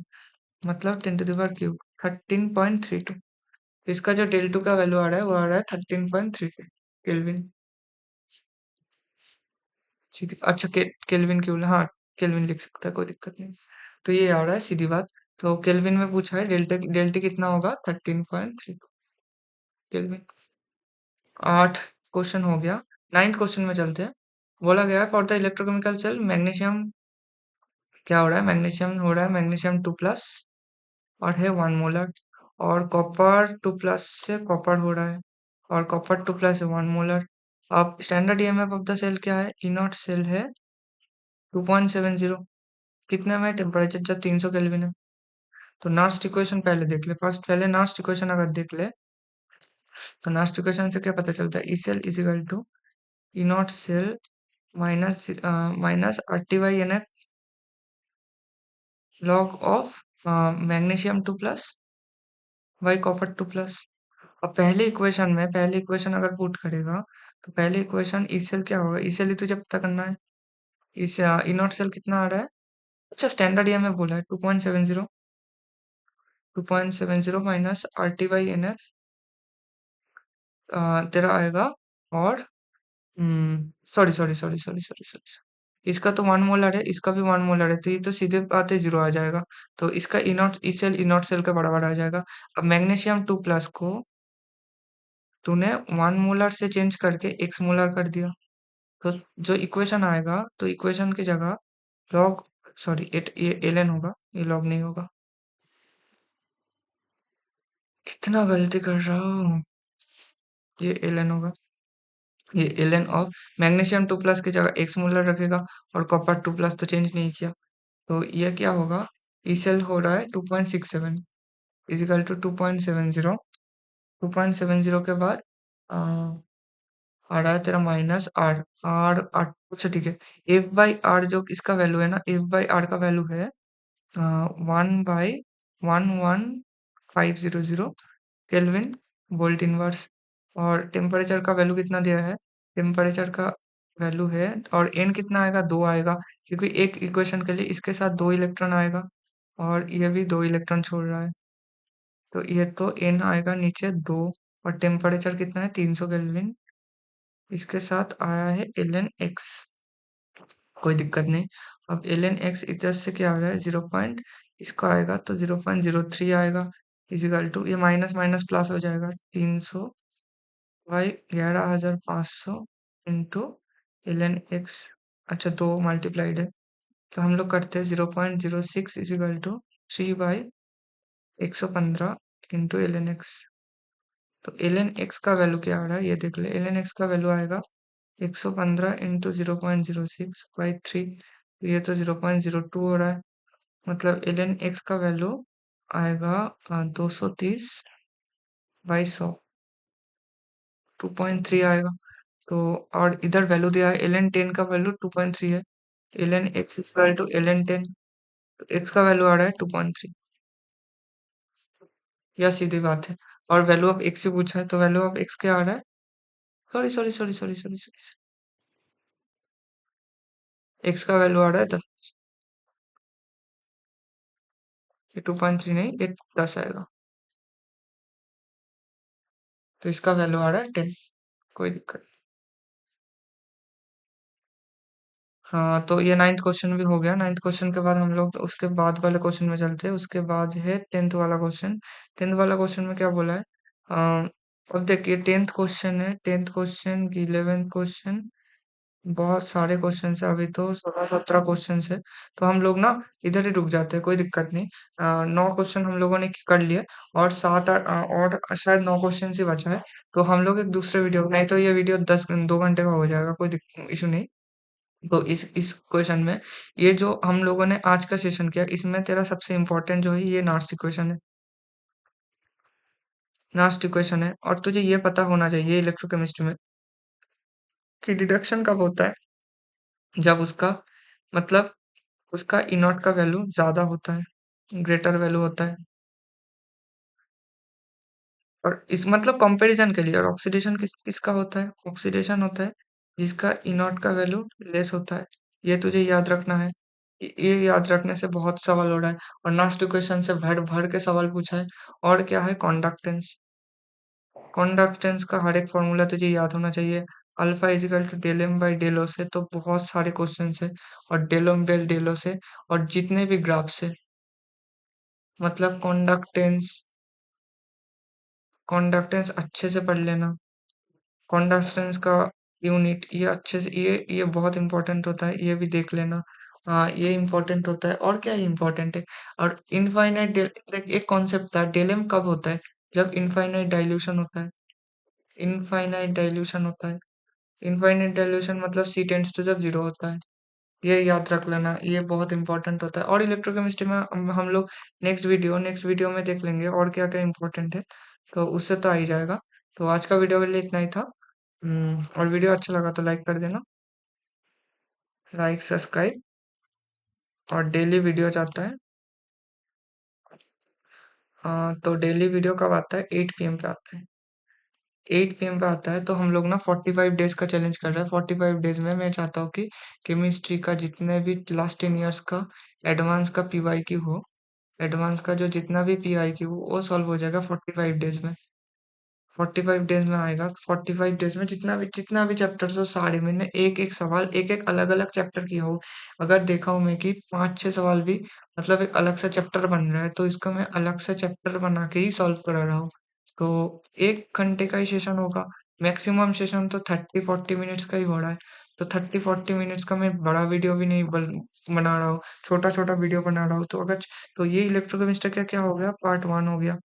मतलब 10 to the power³ 13.32। इसका जो डेल टू का वैल्यू आ रहा है वो आ रहा है 13.32 केल्विन। सीधी अच्छा केल्विन क्यों, हाँ केल्विन लिख सकता है, कोई दिक्कत नहीं। तो ये आ रहा है सीधी बात। तो केल्विन में पूछा है, डेल्टा कितना होगा, 13.32 केल्विन। 8 क्वेश्चन हो गया। 9th क्वेश्चन में चलते हैं। बोला गया है for the electrochemical cell magnesium क्या हो रहा है, मैग्नीशियम हो रहा है मैग्नीशियम 2+ और है 1 मोलर, और कॉपर 2+ से कॉपर हो रहा है, और कॉपर 2+ है 1 मोलर। अब standard EMF of the cell क्या है, ई नॉट सेल है 2.70। कितने में टेम्परेचर, जब 300 केल्विन है। तो नास्ट इक्वेशन पहले देख ले, फर्स्ट पहले नास्ट इक्वेशन अगर देख ले, तो नास्ट इक्वेशन से क्या पता चलता है, E cell is equal to E not cell minus RT/NF log of magnesium 2+ by copper 2+। अब पहले इक्वेशन अगर पुट करेगा, तो पहले इक्वेशन ई सेल क्या होगा, ई सेल ही तुझे पता करना है। इस ई नॉट सेल कितना आ रहा है, अच्छा स्टैंडर्ड ईएमएफ बोला है 2.70, 2.70 माइनस RT/NF तेरा आएगा। और sorry sorry sorry sorry sorry sorry, इसका तो 1 मोलर है, इसका भी 1 मोलर है, तो ये तो सीधे बात है 0 आ जाएगा। तो इसका ई नॉट सेल के बराबर आ जाएगा। अब मैग्नीशियम 2+ को तूने 1 मोलर से चेंज करके x मोलर कर दिया, तो जो इक्वेशन आएगा, तो इक्वेशन की जगह लॉग, सॉरी ये ln होगा, ये लॉग नहीं होगा। कितना गलती कर रहा हूँ, ये ln होगा। ये ln ऑफ मैग्नीशियम 2+ की जगह x मोलर रखेगा, और कॉपर 2+ तो चेंज नहीं किया। तो ये क्या होगा, ई सेल हो रहा है 2.67 इजिकल टू 2.70। 2.70 के बाद आ रहा है तेरा -R। आर आर अच्छा ठीक है। F/R जो इसका वैल्यू है ना, F/R का वैल्यू है 1/11,500 केल्विन वोल्ट इनवर्स। और टेम्परेचर का वैल्यू कितना दिया है, टेम्परेचर का वैल्यू है, और n कितना आएगा, 2 आएगा, क्योंकि एक इक्वेशन के लिए इसके साथ 2 इलेक्ट्रॉन आएगा, और ये भी 2 इलेक्ट्रॉन छोड़ रहा है। तो ये तो n आएगा नीचे 2, और टेम्परेचर कितना है 300 केल्विन। इसके साथ आया है ln x, कोई दिक्कत नहीं। अब ln x इधर से क्या आ रहा है, 0 पॉइंट, इसका आएगा तो 0.03 आएगा, इजिकल टू ये माइनस माइनस प्लस हो जाएगा, 300 बाई 11,500 इंटू ln x। अच्छा 2 मल्टीप्लाइड है, तो हम लोग करते हैं 0.06 equal to 3/115 into ln x। तो ln x का वैल्यू क्या आ रहा है, ये देख ले, ln x का वैल्यू आएगा 115 इंटू 0.06/3, ये तो 0.02 हो रहा है, मतलब ln x का वैल्यू आएगा 230/100, 2.3 आएगा। तो और इधर वैल्यू दिया है ln 10 का वैल्यू 2.3 है, ln x equal to ln 10, x का वैल्यू आ रहा है 2.3, या सीधी बात है। और वैल्यू ऑफ x से पूछा है, तो वैल्यू ऑफ x क्या आ रहा है, sorry sorry sorry sorry sorry sorry, x का वैल्यू आ रहा है 10, ये 2.3 नहीं, ये 10 आएगा, तो इसका वैल्यू आ रहा है 10, कोई दिक्कत। हाँ तो ये 9th क्वेश्चन भी हो गया। 9th क्वेश्चन के बाद हम लोग उसके बाद वाले क्वेश्चन में चलते हैं। उसके बाद है 10th वाला क्वेश्चन। 10th वाला क्वेश्चन में क्या बोला है, अ, अब देखिए 10th क्वेश्चन है, 10th क्वेश्चन, 11th क्वेश्चन, बहुत सारे क्वेश्चंस है, अभी तो 16-17 क्वेश्चंस है। तो हम लोग ना इधर ही रुक जाते हैं, कोई दिक्कत नहीं। 9 क्वेश्चन हम लोगों ने कर लिए और और शायद 9 क्वेश्चन ही बचा है। तो हम लोग एक दूसरे वीडियो, नहीं तो ये वीडियो 2 घंटे का हो जाएगा, कोई इशू नहीं। तो इस क्वेश्चन में ये जो हम लोगों ने आज का सेशन किया, इसमें तेरा सबसे इम्पोर्टेंट जो है ये नास्ट इक्वेशन है। नास्ट इक्वेशन है और तुझे ये पता होना चाहिए इलेक्ट्रोकेमिस्ट्री में कि डिडक्शन कब होता है, जब उसका मतलब उसका ई नॉट का वैल्यू ज्यादा होता है, ग्रेटर वैल्यू होता है। और इस मतलब कंपैरिजन के लिए, और ऑक्सीडेशन किसका होता है, ऑक्सीडेशन होता है जिसका ई नॉट का वैल्यू लेस होता है। ये तुझे याद रखना है। ये याद रखने से बहुत सवाल हो रहा है और लास्ट क्वेश्चन से भर भर के सवाल पूछा है। और क्या है, कॉन्डक्टेंस। कॉन्डक्टेंस का हर एक फॉर्मूला तुझे याद होना चाहिए। Alpha equal to del M by del O से तो बहुत सारे क्वेश्चन है, और डेलोम डेल डेलो से, और जितने भी ग्राफ से, मतलब कॉन्डक्टेंस अच्छे से पढ़ लेना। कॉन्डक्टेंस का यूनिट ये अच्छे से, ये बहुत इंपॉर्टेंट होता है, ये भी देख लेना। हाँ, ये इंपॉर्टेंट होता है, और क्या इंपॉर्टेंट है। और इनफाइनाइट एक कॉन्सेप्ट था, डेलेम कब होता है, जब इनफाइनाइट डाइल्यूशन होता है। इनफाइनाइट डाइल्यूशन होता है। इनफाइनाइट डाइल्यूशन मतलब सी टेंड्स टू जब जीरो होता है। ये याद रख लेना, ये बहुत इंपॉर्टेंट होता है। और इलेक्ट्रोकेमिस्ट्री में हम लोग नेक्स्ट वीडियो में देख लेंगे और क्या क्या इंपॉर्टेंट है, तो उससे तो आ ही जाएगा। तो आज का वीडियो के लिए इतना ही था। और वीडियो अच्छा लगा तो लाइक कर देना, लाइक सब्सक्राइब। और डेली वीडियो आता है, तो डेली वीडियो कब आता है, 8 PM पे आता है। 8 PM पे आता है, तो हम लोग ना 45 डेज का चैलेंज कर रहे हैं। 45 डेज में मैं चाहता हूँ कि केमिस्ट्री का जितने भी लास्ट 10 ईयर्स का एडवांस का पीवाई क्यू हो, एडवांस का जो जितना भी पीआई क्यू वो सॉल्व हो जाएगा 45 डेज में। 45 डेज में आएगा, 45 डेज में जितना भी चैप्टर्स हो सारे, मैंने एक एक सवाल एक एक अलग अलग चैप्टर किया हो। अगर देखा हूं मैं कि 5-6 सवाल भी मतलब एक अलग सा चैप्टर बन रहा है, तो इसका मैं अलग से चैप्टर बना के ही सॉल्व करा रहा हूँ। तो 1 घंटे का ही सेशन होगा। मैक्सिमम सेशन तो 30-40 मिनट्स का ही हो रहा है। तो 30-40 मिनट्स का मैं बड़ा वीडियो भी नहीं बना रहा हूँ, छोटा छोटा वीडियो बना रहा हूँ। तो अगर तो ये इलेक्ट्रोकेमिस्ट्री का क्या हो गया, पार्ट 1 हो गया।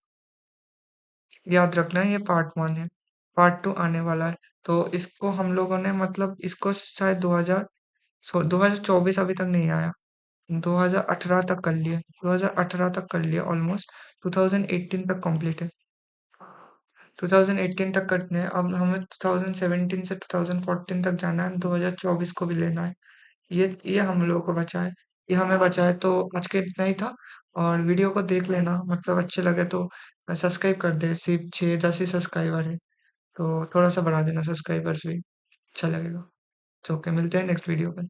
याद रखना है, ये पार्ट 1 है। पार्ट 2 आने वाला है। तो इसको हम लोगों ने मतलब इसको शायद 2024 अभी तक नहीं आया, 2018 तक कर लिए, 2018 तक कर लिए ऑलमोस्ट। 2018 तक कंप्लीट है। 2018 तक करने हैं, अब हमें 2017 से 2014 तक जाना है, 2024 को भी लेना है। ये हम लोगों को बचा है, ये हमें बचा है। तो आज के इतना ही था। और वीडियो को देख लेना, मतलब अच्छे लगे तो सब्सक्राइब कर दे। सिर्फ 6-10 ही सब्सक्राइबर है, तो थोड़ा सा बढ़ा देना सब्सक्राइबर्स भी, अच्छा लगेगा। तो ओके, मिलते हैं नेक्स्ट वीडियो में।